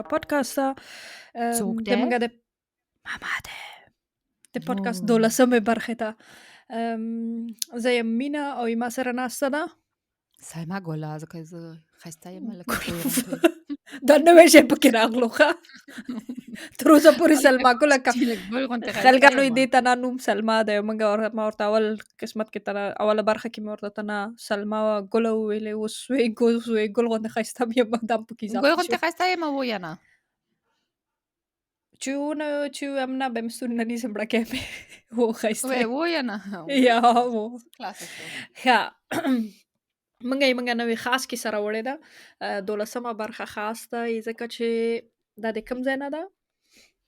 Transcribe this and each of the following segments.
زمونږ پودکاسټ ته څوک دی؟ زمونږ د ماما دی د پودکاسټ اوه. 12مې برخې ته زه یم مینا او ما سره ناسته ده سلمى ګله ځکه زه ښایسته یم لکه ګل غوندې. دا نوی شی پکې راغلو ښه تر اوسه پورې سلما ګله چې لکه ګل غوندې ښایسته خلکانو یم. یې دې ته نه نوم سلما دی ما ورته اول قسمت کې اوله برخه کې مې ورته ته نه سلما ګله وویلې اوس وی ګل غوندې ښایسته یم دا هم پکې ګل اضافه غوندې شو ښایسته یم او یا نه؟ Ci una bemstunna ni sembra che هو ښایسته و یا نه؟ یا و خلاصه شو. ښه موږ نوې خاص کې سره وړې ده 12مه برخه خاص ده ځکه چې دا د کوم ځای نه ده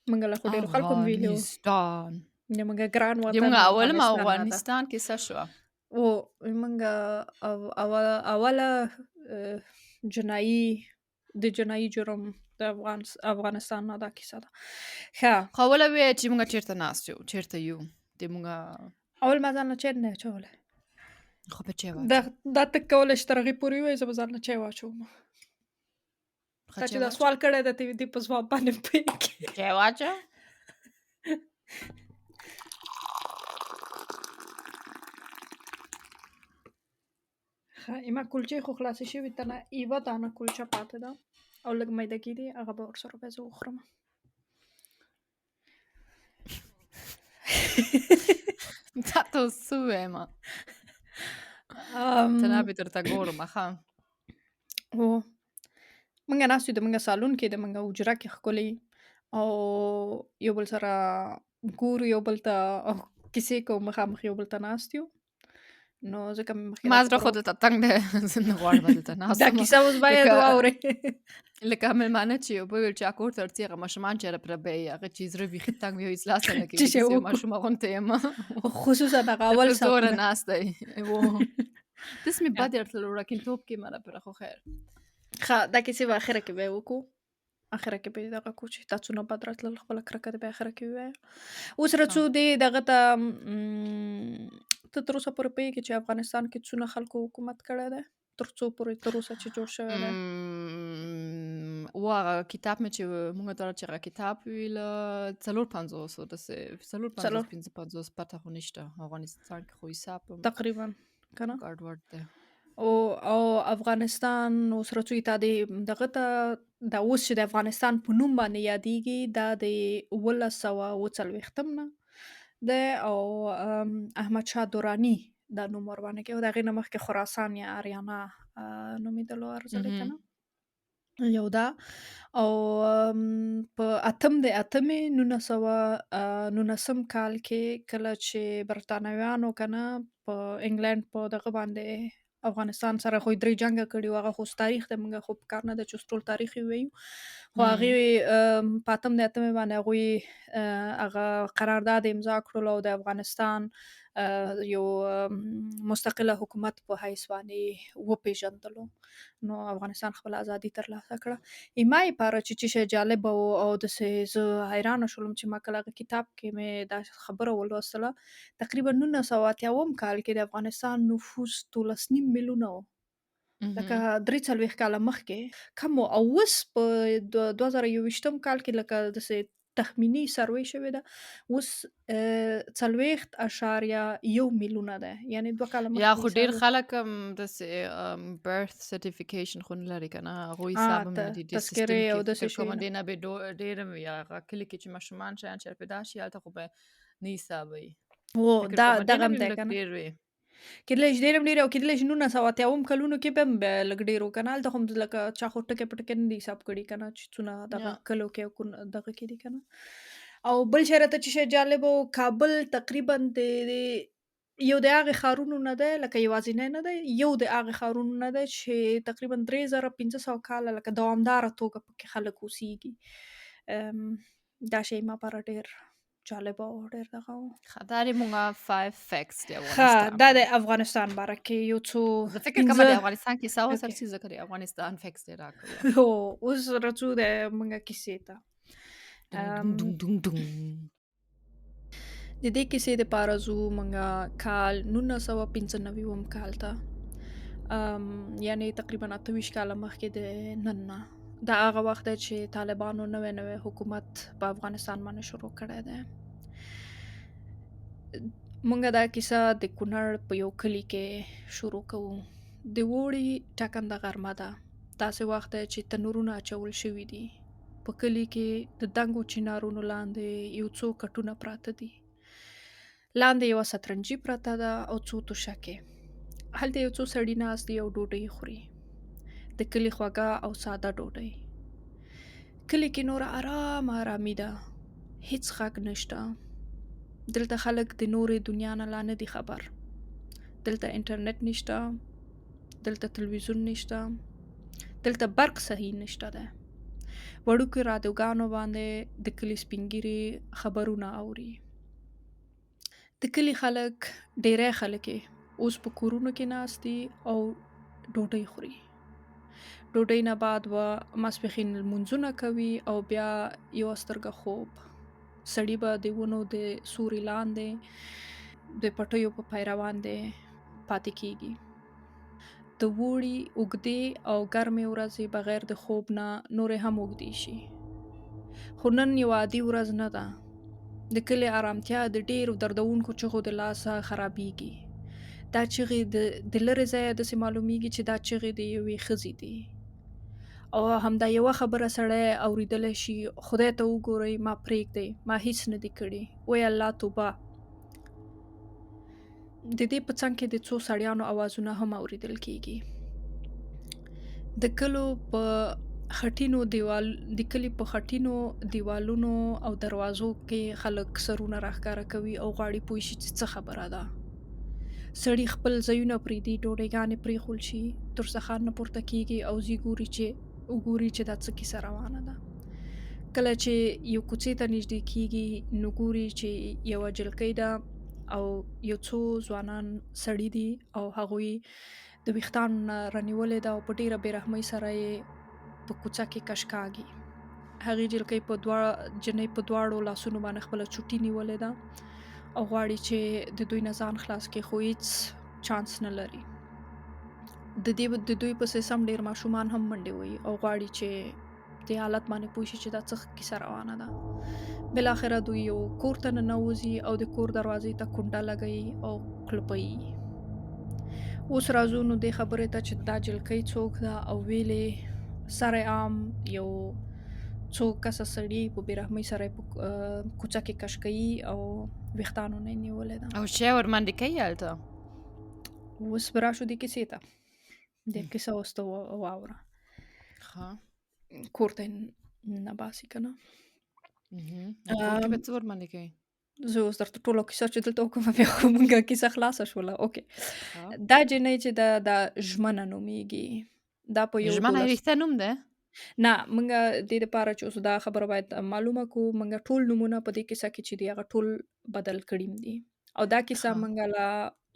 موږ له خو ډېرو خلکو مې ویلي وو افغانستان زموږ ګران زموږ وطن اول افغانستان نه ده افغانستان کې څه شوه؟ موږ اوله د جنایي جرم د افغانستان نه دا کیسه ده ښه خو اوله وې چې موږ چېرته ناست یو چېرته یو د موږ اول ما ځان له چای نه اچولی خو په چای دا ته کولی شي تر هغې پورې ووایي زه به ځان له چای واچوم تا چې دا سوال کړی ده ته دې په ځواب باندې پوهېږي چای واچه ایما کلچې خو خلاصې شوي ته نه یوه دانه کلچه پاتې ده او لږ میدګي دي هغه به ورسره به زه وخورم تا ته څه ووایم ته نه به درته ګورم ښه موږ ناست یو د موږ سالون کې د موږ حجره کې ښکلي او یو بل سره ګورو یو بل ته کیسې کوو مخامخ یو بل ته ناست یو نو ځکه مې مخکې ما زړه خو دلته تنګ دی زه نه غواړم دلته ناست دا کیسه اوس باید واورې لکه مېلمانه چې یو به ویل چې کور ته ورځي هغه ماشومان چې راپربه یې هغه چې زړه بیخي تنګ وي هېڅ لاس نه کوي چې یو ماشوم غونته یم خصوصا هغه اول زوره ناست دی داسې مې بد درتلل وړکینتوب کې ما راپره خو خیر ښه دا کیسې به اخره کې به یې وکړو اخره کې به یې دغه کړو چې تا څونه بد راتلل خپله کرکه دې به اخره کې ووایه اوس رڅو دې دغه ته ته تر اوسه پورې پوهېږې چې افغانستان کې څونه خلکو حکومت کړی دی تر څو پورې تر اوسه چې جوړ شوی دی و هغه کتاب مې چې موږ ته چې هغه کتاب وي له 450 داسې 450 پته خو نشته افغانستان کې خو حساب تقریبا که نه ګډوډ دی او افغانستان اوس رڅوي تا دغه ته دا اوس چې د افغانستان په نوم باندې یادېږي دا د 1940 نه دی او احمدشاه دراني دا نوم ورباندې کوي د هغې نه مخکې خراسان یا اریانا نومېدلو ارزلی که نه یو دا او په اتم د اتمې 1919 کال کې کله چې برتانویانو که نه په انګلند په دغه باندې افغانستان سره خو درې جنګه کړي وو هغه خو تاریخ دی موږ خو په کار نه ده چې ټول تاریخ یې ووایو خو هغې په اتم د اتمې باندې هغوی هغه قرارداد امضا کړلو او د افغانستان یو مستقله حکومت په حیث باندې وپېژندلو نو افغانستان خپل ازادي ترلاسه کړه ایما یې پاره چې شی جالبه و او داسې زه حیرانه شولم چې ما کله هغه کتاب کې مې دا خبره ولوستله تقریبا 1980 کال کې د افغانستان نفوس 12.5 میلیونه و لکه 43 کاله مخکې کم و او اوس په 2021 کال کې لکه داسې تخمینی سروې شوې ده اوس 40.1 میلیونه ده یعنی 2 کاله مخکې یا خو ډېر خلک داسې برث سرټیفیکیشن خو نه لري که نه هغوی حساب هم نه دي تذکرې او داسې کومه دې نه به ډېر یا هغه کلي کې چې ماشومان شیان چې پیدا شي هلته خو به نه حسابوي دغه هم دی که نه کېدلی شي ډېر هم ډېر او کېدلی شي 1980 کلونو کې به هم لږ ډېر و که نه هلته خو هم لکه چا خو ټکې په ټکې نه دي حساب کړي که نه چې څونه دغه کلو کې او دغه کې دي که نه او بل شی راته چې شی جالبه و کابل تقریبا د یو د هغې ښارونو نه دی لکه یوازینی نه دی یو د هغې ښارونو نه دی چې تقریبا 3500 کاله لکه دوامداره توګه پکې خلک اوسېږي دا شی ما لپاره ډېر جالبه او ډېر دغه و دا د مونږه 5 فیکټس دی دا د افغانستان باره کې یو څو زه فکر کوم د افغانستان کیسه وسرسي ځکه د افغانستان فیکټس دی راکړی اوس راځو د مونږه کیسې ته د دې کیسې دپاره ځو مونږه کال 1995 کال ته یعنې تقریبا 28 کاله مخکې د نن نه دا هغه وخت دی چې طالبانو نوی حکومت په افغانستان باندې شروع کړی دی. مونږ دا کیسه د کونړ په یو کلي کې شروع کوو. د اوړي ټاکنده غرمه ده. داسې وخت دی چې تنورونه اچول شوي دي. په کلي کې د دنګو چنارونو لاندې یو څو کټونه پراته دي. لاندې یوه سترنجي پرته ده او څو توشکې. هلته یو څو سړي ناست دي او ډوډۍ خوري. د کلي خوږه او ساده ډوډۍ. کلي کې نور آرامي ده. هیڅ غږ نشته. دلته خلک د نورې دنیا نه لا نه دي خبر. دلته انټرنټ نشته. دلته تلویزیون نشته. دلته برق صحیح نشته ده. وړوکو رادیوګانو باندې د کلي سپین ږیري خبرونه اوري. د کلي خلک ډیری خلک اوس په کورونو کې ناست دي او ډوډۍ خوري. ډوډۍ نه بعد ماسپښین لمونځونه کوي او بیا یو سترګه خوب. سړي به د ونو د سوري لاندې د پټیو په پیروان دی پاتې کیږي. د اوړي اوږدې او ګرمې ورځې بغیر د خوب نه نورې هم اوږدې شي. خو نن یو عادي ورځ نه ده. د کلي آرامتیا د ډېرو دردونکو چغو د لاسه خرابېږي. دا چغې د لرې ځایه داسې معلومیږي چې دا چغې د یوې ښځې دي. او همدا یوه خبره سړی اورېدلی شي: خدای ته وګورئ، ما پرېږدئ، ما هیڅ نه دي کړي، وی الله توبه. د دې په څنګ کې د څو سړیانو اوازونه هم اورېدل کېږي. د کلي په خټینو دیوالونو او دروازو کې خلک سرونه راښکاره کوي او غواړي پوه شي چې څه خبره ده. سړي خپل ځایونه پرېږدي، ډوډۍ پرېښول شي، ترڅخان نه پورته کېږي او وګوري چې دا څه کیسه روانه ده. کله چې یو کوڅې ته نږدې کېږي نو ګوري چې یوه جلکۍ ده او یو څو ځوانان سړي دي او هغوی د ویښتانو نه رانیولې ده او په ډېره بېرحمۍ سره یې په کوڅه کې کشکاږي. هغې جلکۍ جنۍ په دواړو لاسونو باندې خپله چوټي نیولې ده او غواړي چې د دوی نه ځان خلاص کړي، خو هیڅ چانس نه لري. د دوی پسې سم ډېر ماشومان هم منډې وهي او غواړي چې د حالت باندې پوه شي چې دا څه کیسه روانه ده. بالاخره دوی یو کور ته ننوځي او د کور دروازې ته کونډه لګوي او کلپوي. اوس راځو نو دې خبرې ته چې دا جلکۍ څوک ده او ویلې سر عام یو څو کسه سړي په بېرحمۍ سره په کوڅه کې کش کوي او ویښتانو نه یې نیولې ده. او شی ورمنډې کوي هلته. اوس به راشو دې کیسې ته. دې کیسه اوس ته واوره. کور ته یې نه باسي که نه. کور کې به څه ورمنډې کوي؟ زه اوس درته ټوله کیسه چې دلته وکړم بیا خو مونږه کیسه خلاصه شوله. اوکې، دا جنۍ چې ده دا ژمنه نومیږي. دا په یو ژمنه یې رښتیا نوم دی؟ نه، مونږه دې دپاره چې اوس دا خبره باید معلومه کړو، مونږه ټول نومونه په دې کیسه کې چې دي هغه ټول بدل کړي دي. او دا کیسه مونږه له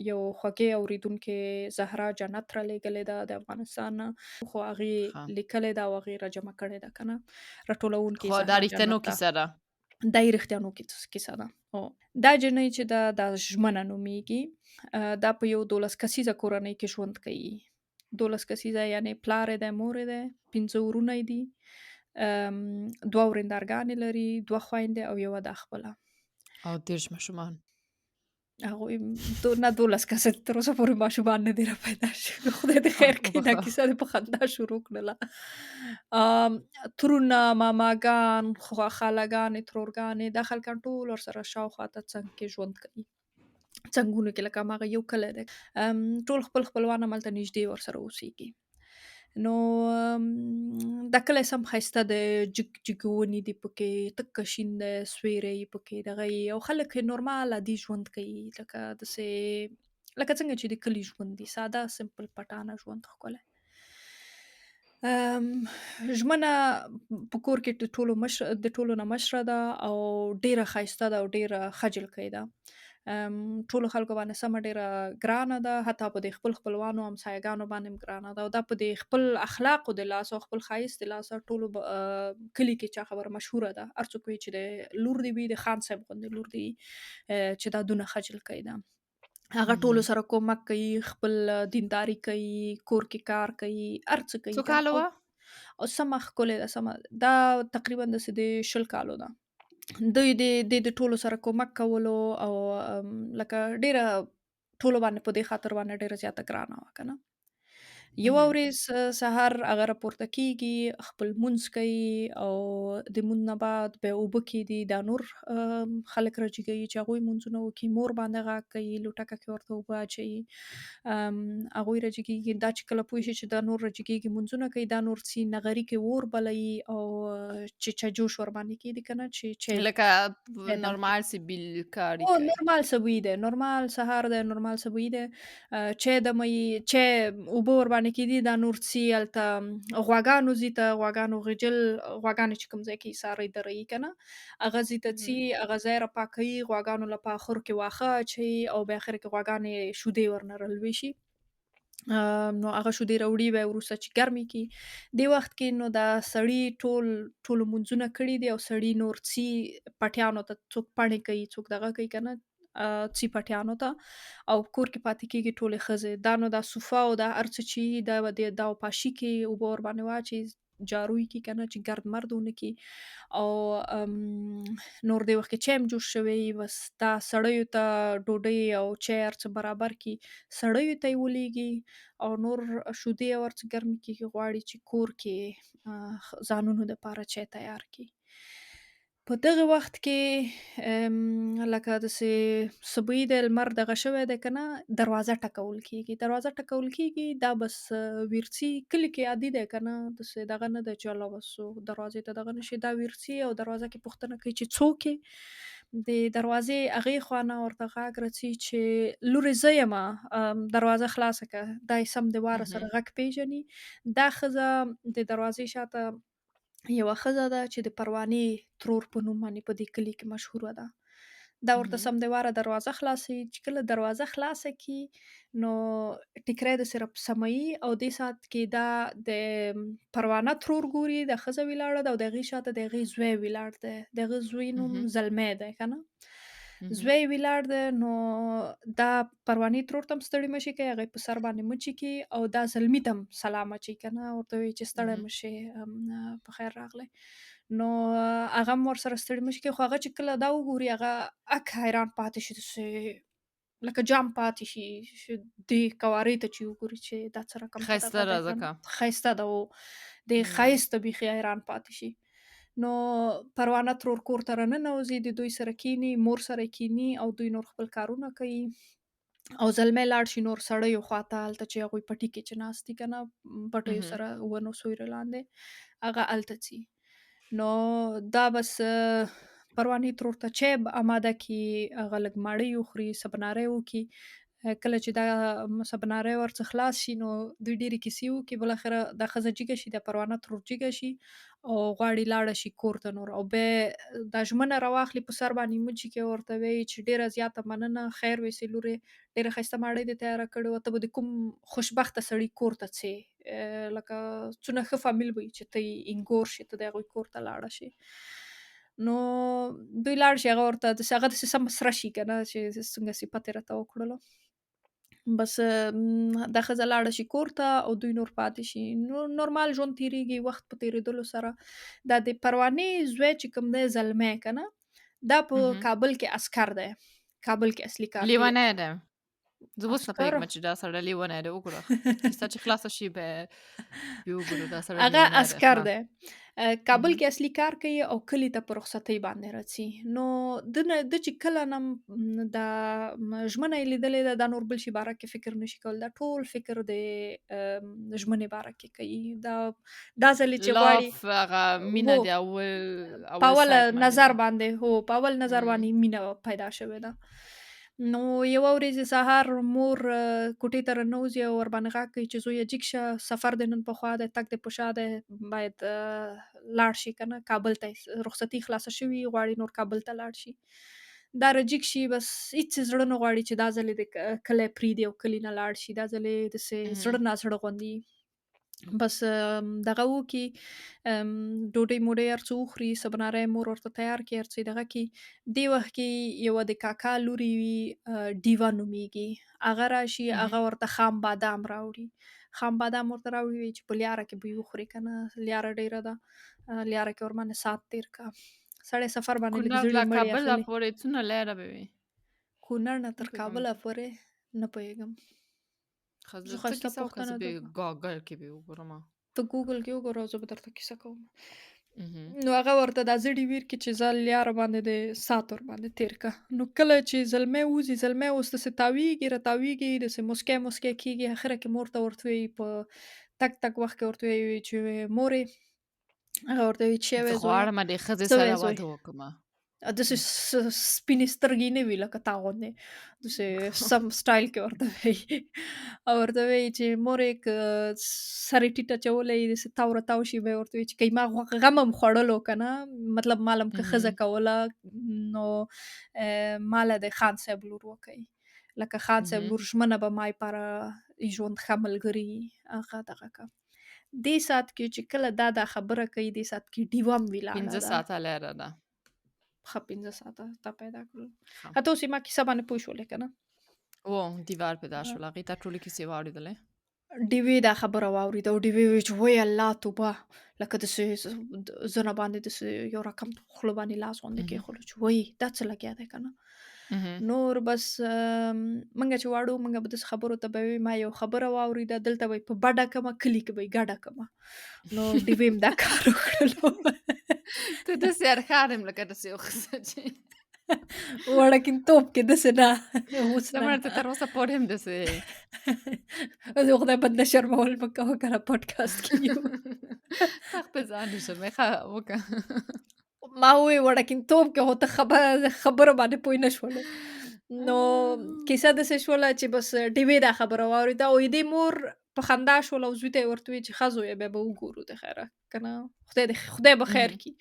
یو خوږې اورېدونکې زهرا جنت رالیږلې ده د افغانستان نه، خو هغې لیکلې ده او هغې راجمع کړې ده که نه، راټولونکې خو دا رښتینو کیسه ده. دا یې رښتیانو کیسه ده. دا جنۍ چې ده دا ژمنه نومیږي. دا په یو 12 کسیزه کورنۍ کې ژوند کوي. 12 کسیزه یعنې پلار یې دی، مور یې دی، 5 ورونه یې دي، 2 ورندرګانې لري، 2 خویندې او یوه ده خپله. او 30 ماشومان. هغوی نه 12 کسه تر اوسه پورې ماشومان نه دي را پیدا شوي. خدای دې خیر کړي. دا کیسه دې په خندا شروع کړله. ترونه، ماماګان، خالاګانې، ترورګانې، دا خلکان ټول ورسره شاوخواته څنګ کې ژوند کوي. څنګونو کې لکه هماغه یو کلی دی. ټول خپل خپلوان هملته نږدې ورسره اوسېږي. نو دا کلی سم ښایسته دی، جګ جګ ونې دي پکې، تکه شین دی، سیوری یې پکې دغه یي او خلک یې نورمال عادي ژوند کوي لکه داسې لکه څنګه چې د کلي ژوند دي، ساده سمپل پټانه ژوند ښکلی. ژمنه په کور کې د ټولو نه مشره ده او ډېره ښایسته ده او ډېره ښه جلکۍ ده. ټولو خلکو باندې سمه ډېره ګرانه ده، حتی په د خپل خپلوانو همسایګانو باندې هم ګرانه ده او دا په د خپل اخلاقو د لاسه او خپل ښایست د لاسه ټولو کلي کې چا خبره مشهوره ده. هر څوک وایي چې د لور دې وي، د خان صاحب غوندې لور دې وي، چې دا دونه ښه جلکۍ ده. هغه ټولو سره کومک کوي، خپل دینداري کوي، کور کې کار کوي، هر څه کوي. څو کاله وه؟ او سمه ښکلې ده سمه دا تقریبا داسې د 20 کالو ده. دوی د ټولو سره کومک کولو او لکه ډیره ټولو باندې په دې خاطر باندې ډیره زیاته ګرانه وه که نه. یوه مهم. ورځ سهار هغه راپورته کېږي، خپل لمونځ کوي او د لمونځ نه بعد بیا اوبه کېږدي. دا نور خلک راجګوي چې هغوی لمونځونه وکړي. مور باندې غږ کوي، لوټکه کې ورته اوبه اچوي. هغوی راجګېږي. دا چې کله پوه شي چې دا نور راجګېږي لمونځونه کوي، دا نور ځي نغري کې اور بلوي او چې چجوش ورباندې کېږدي که نه چې لکه چای دم کوي. نورمال سیبیل کاری او کوي. نورمال سبوی دی، نورمال سهار دی، نورمال سبوی دی. چای دموي، چای اوبه ورباندې کېدي، دا نور څښي. هلته غواګانو ځي ته غواګانو غجل غواګانې چې کوم ځای کې څاروي دريي که نه، هغه ځي ته څي، مهم. هغه ځای راپاکوي، غواګانو له په اخور کې واښه اچوي او بیا اخر کې غواګانې شودې ورنه رالوېشي. نو هغه شودې راوړي، بیا وروسته چې ګرمې کړي. دې وخت کې نو دا سړي ټولو لمونځونه کړي دي او سړي نور څي پټیانو ته، څوک پڼې کوي، څوک دغه کوي که نه، څي پټیانو ته او کور کې پاتې کېږي ټولې ښځې. دا نو دا صوفه او دا هر څه چې دا پاشي کې اوبه ورباندې واچوي، جارو یې کړي که نه چې ګرد مرد ونه کړي. او نور دې وخت کې چای هم جوش شوی وي. بس دا سړیو ته ډوډۍ او چای هر څه برابر کړي، سړیو ته یې ولېږي او نور شودې او هر څه ګرمې کړي. غواړي چې کور کې ځانونو دپاره چای تیار کړي. په دغه وخت کې لکه داسې صبحي دی، لمر دغه شوی دی که نه، دروازه ټکول کېږي. دروازه ټکول کېږي، دا بس ویرڅي کلي کې عادي دی که نه، داسې دغه نه دی چې الله بس دروازې ته دغه نه شي. دا ویرڅي او دروازه کې پوښتنه کوي چې څوک یې. د دروازې هغې خوا نه ورته غږ راځي چې لورې زه یمه، دروازه خلاصه کړه. دا یې سم د واره سره مهم. غږ پېژني. دا ښځه د دروازې شاته یوه ښځه ده چې د پروانې ترور په نوم باندې په دې کلي کې مشهوره ده. دا ورته مهم. سم د واره دروازه خلاصوي. چې کله دروازه خلاصه کړي نو ټیکری داسې راپسموي او دې ساعت کې دا د پروانه ترور ګوري، دا ښځه ولاړه ده او د هغې شاته د هغې زوی ولاړ دی. د هغه زوی نوم مهم. زلمی دی که نه. مهم. زوی یې ولاړ دی. نو دا پروانې ترور ته هم ستړي مه شي کوي، هغې په سر باندې مچې کړي او دا زلمي ته هم سلام اچوي که نه، ورته وایي چې ستړی مهم. مه شې، په خیر راغلی. نو هغه هم ورسره ستړي مه شي کوي. خو هغه چې کله دا وګوري، هغه اک حیران پاتې شي، داسې لکه جام پاتې شي چې دې قوارې ته چې وګوري چې دا څه رقم ته ښایسته دغه دی ده که نه، ځکه. ښایسته ده. او د ښایست ته بیخي حیران پاتې شي. نو پروانه ترور کور ته راننوځي، د دوی سره کیني، مور سره کیني او دوی نور خپل کارونه کوي. او زلمی لاړ شي نور سړیو خواته، هلته چې هغوی پټي کې چې ناست دي که نه، پټیو مهم. سره ونو سیوري لاندې، هغه هلته ځي. نو دا بس پروانې ترور ته چای اماده کړي، هغه لږ ماړۍ وخوري، سبناری وکړي. کله چې دا سبناری ورڅخه خلاص شي نو دوی ډېرې کیسې وکړي. بالاخره دا ښځه جګه شي، د پروانه ترور جګه شي او غواړي لاړه شي کور ته نور. او بیا دا ژمنه راواخلي، په سر باندې مچې کوي، ورته وایي چې ډېره زیاته مننه، خیر ویسې لورې، ډېره ښایسته ماړۍ دې تیاره کړې وه. ته به د کوم خوشبخته سړي کور ته ځې، لکه څونه ښه فامیل به وي چې ته یې انګور شې، ته د هغوی کور ته لاړه شې. نو دوی لاړ شي، هغه ورته هغه داسې سم سره شي که نه چې څنګه صفت یې راته وکړلو. بس دا ښځه لاړه شي کور ته او دوی نور پاتې شي. نو نورمال ژوند تېرېږي. وخت په تېرېدلو سره دا د پروانې زوی چې کوم دی زلمی که نه، دا په مهم. کابل کې عسکر دی. کابل کې اصلي کار کوي. لیونی ده. زه اوس نه عسکر پوهېږم چې دا سړی لیونی دی. وګوره کیسه چې خلاصه شي بیا وګورو دا سړی هغه لیونی دی. عسکر ښه. دی. کابل مهم. کې اصلي کار کوي او کلي ته په رخصتۍ باندې راځي. نو ده چې کله نه دا ژمنه یې لیدلې ده، دا نور بل شي باره کې فکر نشي کولی. دا ټول فکر د ژمنې باره کې کوي. دا ځل یې چې غواړي لاف هغه مینه هو د په اول اوله سایت باندې نظر ده. باندې، هو په اول نظر باندې مینه پیدا شوې ده. نو یوه ورځ یې سهار مور کوټې ته راننوځي او ورباندې غږ کوي چې زویه جګ شه، سفر دې نن پخوا دی، تګ دې په شا دی، باید لاړ شي که نه کابل ته. رخصتي خلاصه شوي، غواړي نور کابل ته لاړ شي. دا راجګ شي، بس هېڅ یې زړه نه غواړي چې دا ځل یې د کلی پرېږدي او کلي نه لاړ شي. دا ځل یې داسې زړه نازړه غوندې بس دغه وکي ډوډۍ موډۍ هر څه وخوري، سباناری مور ورته تیار کړي، هر څه یې دغه کړي. دې وخت کې یوه د کاکا لورې وي، ډیوه نومېږي. هغه راشي، مهم. هغه ورته خام بادام راوړي. خام بادام ورته راوړي، وایي چې په لیاره کې به یې وخورې که نه، لیاره ډېره ده، لیاره کې ورباندې ساعت تېر کړه. سړی سفر باندې لږ کونړ زړې له مړې کابله اخلي. پورې څونه لاره به وي؟ کونړ نه نه تر پوهېږم کابله زه. پورې نه پوهېږم. ښه ته ښایسته کیسه وکړه، پوښتنه زه ده. به ګاګل کې به وګورم. ته ګوګل کې وګوره او زه به درته کیسه کوم. مهم. نو هغه ورته دا زړي ویر کې چې زه لیاره باندې د ساعت ورباندې تېر کا. نو کله چې زلمی وځي، زلمی اوس داسې تاویږي راتاویږي، داسې مسکی مسکی کېږي. اخره کې مور ته ورته وایي، په تګ تګ وخت کې ورته وایي چې مورې، هغه ورته وایي چې زه شوی زویه، غواړم د ښځې څه سره وی زوی. واده وکړم. داسې سپینې سترګې نه وي لکه تا غوندې، داسې سم سټایل کې ورته وایي. او ورته وایي چې مورې که سر یې ټیټ اچولی یې داسې تاو راتاو شي، به یې ورته وایي چې که ما غم هم خوړلو که نه، مطلب مال هم که ښځه مهم. کوله، نو ماله د خان صاحب لور وکئ. لکه خان صاحب مهم. لور ژمنه به ما یې ژوند ښه ملګري هغه دغه که. دې ساعت کې چې کله دا خبره کوي، دې ساعت کې ډیوه هم ولاړه 15 ده. ساعته لاره ده. ښه 15 ساعته تا پیدا کړل. ښه. ته اوس یې ما کیسه باندې پوه شولې که نه؟ دیوار پیدا شول، هغې ته ټولې کیسې واورېدلې. ډیوې دا خبره واورېده او ډیوې وویل چې وای الله توبه، لکه داسې زنه باندې داسې یو رقم په خوله باندې لاس غوندې مهم. کېښولو چې وای دا څه لګیا دی که نه. مهم. نور بس منګه چې واړه وو، منګه به داسې خبرو ته به وي ما یو خبره واورېده، دلته به یې په بډه کمه، کلي کې به یې ګډه کمه. نو ډیوې هم دا کار وکړلو. ته داسې هرښار یم لکه داسې یو ښځه چې وړکینتوب کې داسې نه، اوس زه نه. مړه ته تر اوسه پورې هم داسې د خدای بنده شرمول مه کوه که نه، پاډکاسټ کې یو. تا خپل ځان نه شرموې. ښه وکړه. ما وویل وړکینتوب کې خو ته خبره باندې پوه نه شولې. نو کیسه داسې شوله چې بس ډیوې دا خبره واورېده او دې مور په خندا شوله او زوی ته یې ورته وویل چې ښه زویه بیا به وګورو د خیره که نه، خدای به خیر مهم. کړي.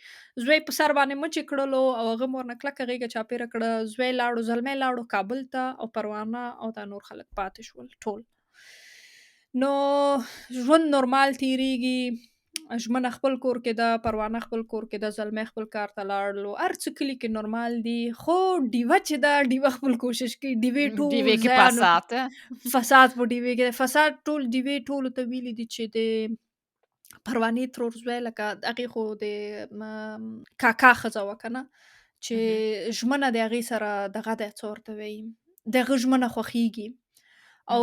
زوی په سر باندې مچې کړلو او هغه مور نه کلکه غېږه چاپېره کړه. زوی لاړو، زلمی لاړو کابل ته او پروانه او دا نور خلک پاتې شول ټول. نو ژوند نورمال تېرېږي. ژمنه خپل کور کې ده، پروانه خپل کور کې ده، زلمی خپل کار ته لاړلو، هر څه کلي کې نورمال دي. خو ډیوه چې ده، ډیوه خپل کوشش کوي. ډیوې ډیوې ټول کې ځایانو کې پاسات فساد په ډیوې کې دی. فساد ټول ډیوې ټولو ته ویلي دي چې د پروانې ترور زوی، لکه هغې خو د کاکا ښځه وه که نه، چې ژمنه د هغې سره دغه دی، څه ورته وایي، د هغه ژمنه خوښیږي. او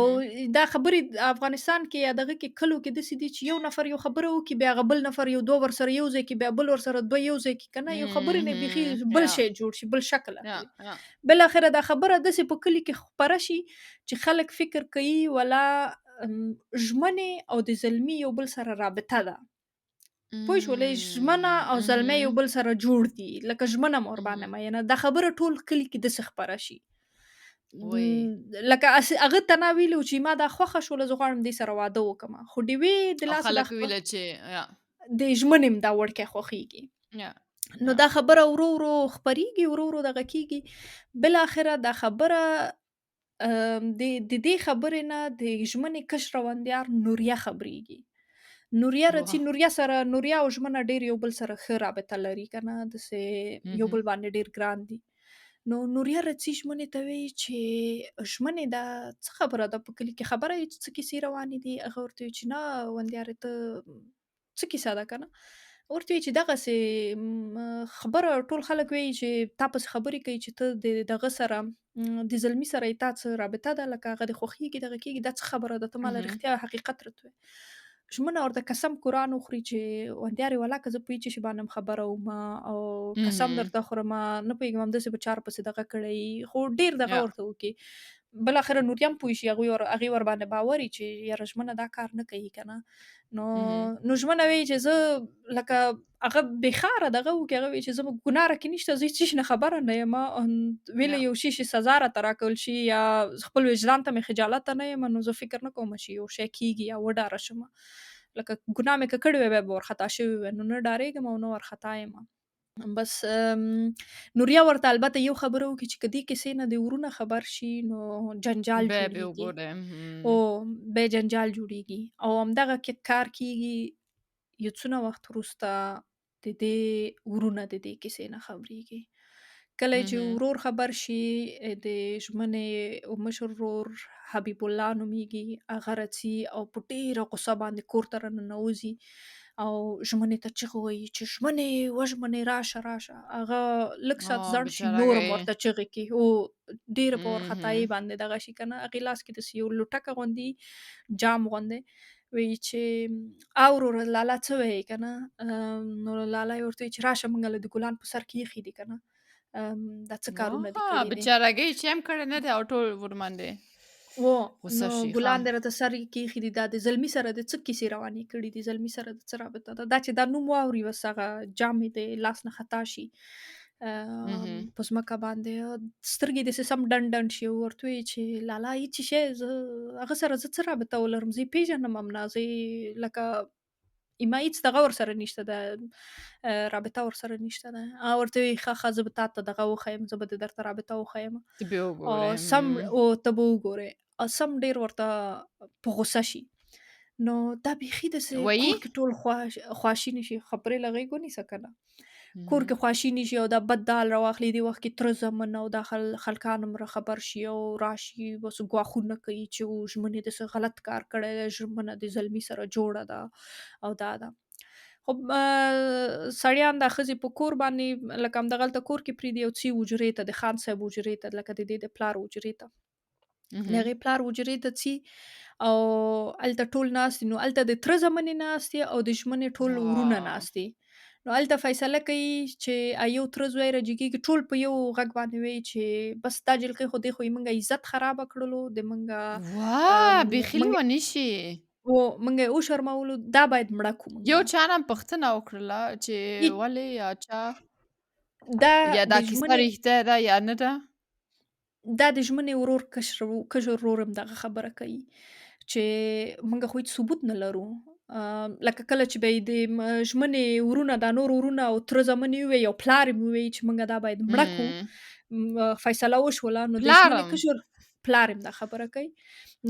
دا خبرې افغانستان کې یا دغه کې کلو کې داسې دي چې یو نفر یو خبره وکړي، بیا هغه بل نفر یو دوه ورسره یو ځای کړي، بیا بل ورسره دوه یو ځای کړي که نه، یو خبرې نه بیخي بل شی جوړ شي، بل شکل اخلي. بالاخره دا خبره داسې په کلي کې خپره شي چې خلک فکر کوي ولا ژمنې او د زلمي یو بل سره رابطه ده. پوه شولې؟ ژمنه او زلمی یو بل سره جوړ دي، لکه ژمنه مه ورباندې مینه. دا خبره ټول کلي کې داسې خپره شي. لکه هغه ته نه ویلو چې ما دا خوښه شوله، زه غواړم دې سره واده وکړم. خو ډیوې د لاسه دا خلک ویله چې د ژمنې م دا وړکی خوښیږي. نو دا خبره ورو ورو خپریږي، ورو ورو دغه کېږي. بالاخره دا خبره د دې خبرې نه د ژمنې کشره وندیار نوریه خبرېږي. نوریه راځي، نوریه سره، نوریه او ژمنه ډېر یو بل سره ښه رابطه لري که نه، داسې یو بل باندې ډېر ګران دي. نو نوریه راځي ژمنې ته وایي چې ژمنې دا څه خبره ده په کلي کې، خبره یې څه کیسې روانې دي. هغه ورته وایي چې نه وندیارې ته څه کیسه ده که نه. ورته وایي چې دغسې خبره ټول خلک وایي چې تا پسې خبرې کوي چې ته د دغه سره د زلمي سره یې تا څه رابطه ده، لکه هغه دې خوښېږي دغه کېږي، دا څه خبره ده، ته ماله رښتیا حقیقت راته وایه. ژمنه ورته قسم قرآن وخوري چې وندیارې ولاکه زه په هېڅ شي باندې هم خبره ومه او قسم درته خورمه، نه پوهېږم همداسې به چا ورپسې دغه کړی خو ډېر دغه ورته وکړي. بالاخره نوریا هم پوه شي، هغې ورباندې باور وي چې یاره ژمنه دا کار نه کوي که نه. نو ژمنه وایي چې زه لکه هغه بېخاره دغه وکړي، هغه وایي چې زه ګناه راکې نشته، زه هېڅ شي نه خبره نه یم. ویلې یو شي سزا راته راکول شي یا خپل وجدان ته مې خجالته نه یم، نو زه فکر نه کوم چې یو شی کېږي یا وډاره شمه. لکه ګناه مې که کړې وی بیا به وارخطا شوې وی، نو نه ډارېږم او نه وارخطا یم. بس نوریا ورته البته یو خبره وکړي چې که دې کیسې نه د ورونه خبر شي نو جنجال به جوړېږي. وګورئ. او بیا جنجال جوړېږي او همدغه کار کېږي. یو څونه وخت وروسته د دې ورونه د دې کیسې نه خبرېږي. کله چې ورور خبر شي د ژمنې مشر ورور حبیب الله نومیږي، هغه راځي او په ډېره غوسه باندې کور ته راننوځي او ژمنې ته چیغې وهي چې ژمنې وژمنې راشه راشه. هغه لږ ساعت زړ شي نور هم بیچارهګۍ. ورته چیغې کوي او ډېره په وارخطایي باندې دغه شي که نه. هغې لاس کې داسې یو لوټکه غوندې جام غوندې وایي چې او وروره لالا څه وایې که نه. نو لالا یې ورته وایي چې راشه موږ له د ګلان په سر کې ایښي دي که نه. دا څه کارونه دې کړي دي. بیچارهګۍ چې هم کړی نه دی او ټول ورباندې و غوسه نو شي. ګلان دې راته سر کې ایښي دي. دا د زلمي سره د څه کیسې روانې کړي دي. زلمي سره د څه رابطه ده. دا چې دا نوم واوري بس هغه جام یې د لاس نه خطا شي په ځمکه باندې. سترګې داسې سم ډنډ ډنډ شي. ورته وایي چې لالا هېڅ شی هغه سره زه څه رابطه ولرم. زه یې پېژنم هم نه. زه یې لکه ایما هېڅ دغه ورسره نشته ده، رابطه ورسره نشته ده. ورته وایي ښه ښه زه به تا ته دغه وښیم، زه به درته رابطه وښیم. ته به وګورې. سم او ته به وګورې. سم ډېر ورته په غوسه شي. نو دا بیخي داسې وایي کور کې ټول خواشیني شي. خبرې له غېږ ونیسه که نه. کور کې خواشیني شي او دا بد دال راواخلي. دې وخت کې تره زامن او دا خلکان هم را خبر شي او راشي بس ګواښونه کوي چې ژمنې داسې غلط کار کړی دی، ژمنه د زلمي سره جوړه ده او دا ده. خو سړیان دا ښځې په کور باندې لکه همدغلته کور کې پرېږدي او ځي حجرې ته، د خان صاحب حجرې ته، لکه د دې د پلار حجرې ته. د هغې پلار حجرې ته ځي او هلته ټول ناست دي. نو هلته د تره زامنې ناستې او د ژمنې ټول ورونه ناست دي. نو هلته فیصله کوي چې یو تره زوی راجګېږي. ټول په یو غږ باندې وایي چې بس دا جلکۍ خو دې خو یې موږ عزت خرابه کړلو. د موږ بیخي لیوني شي. موږ یې وشرمولو. دا باید مړه کړو موږ. یو چا نه پوښتنه وکړله چې ولې یا چا یا دا د کیسه ژمنې رښتیا ده یا نه ده. دا د ژمنې ورور کشر ورور هم دغه خبره کوي چې موږ خو هېڅ ثبوت نه لرو. لکه کله چې به یې د ژمنې ورونه دا نور ورونه او تره زامن یې ووایي او پلار یې ووایي چې موږ دا باید مړه کړو، فیصله وشوله. نو د ژمنې کشر پلار هم دا خبره کوي.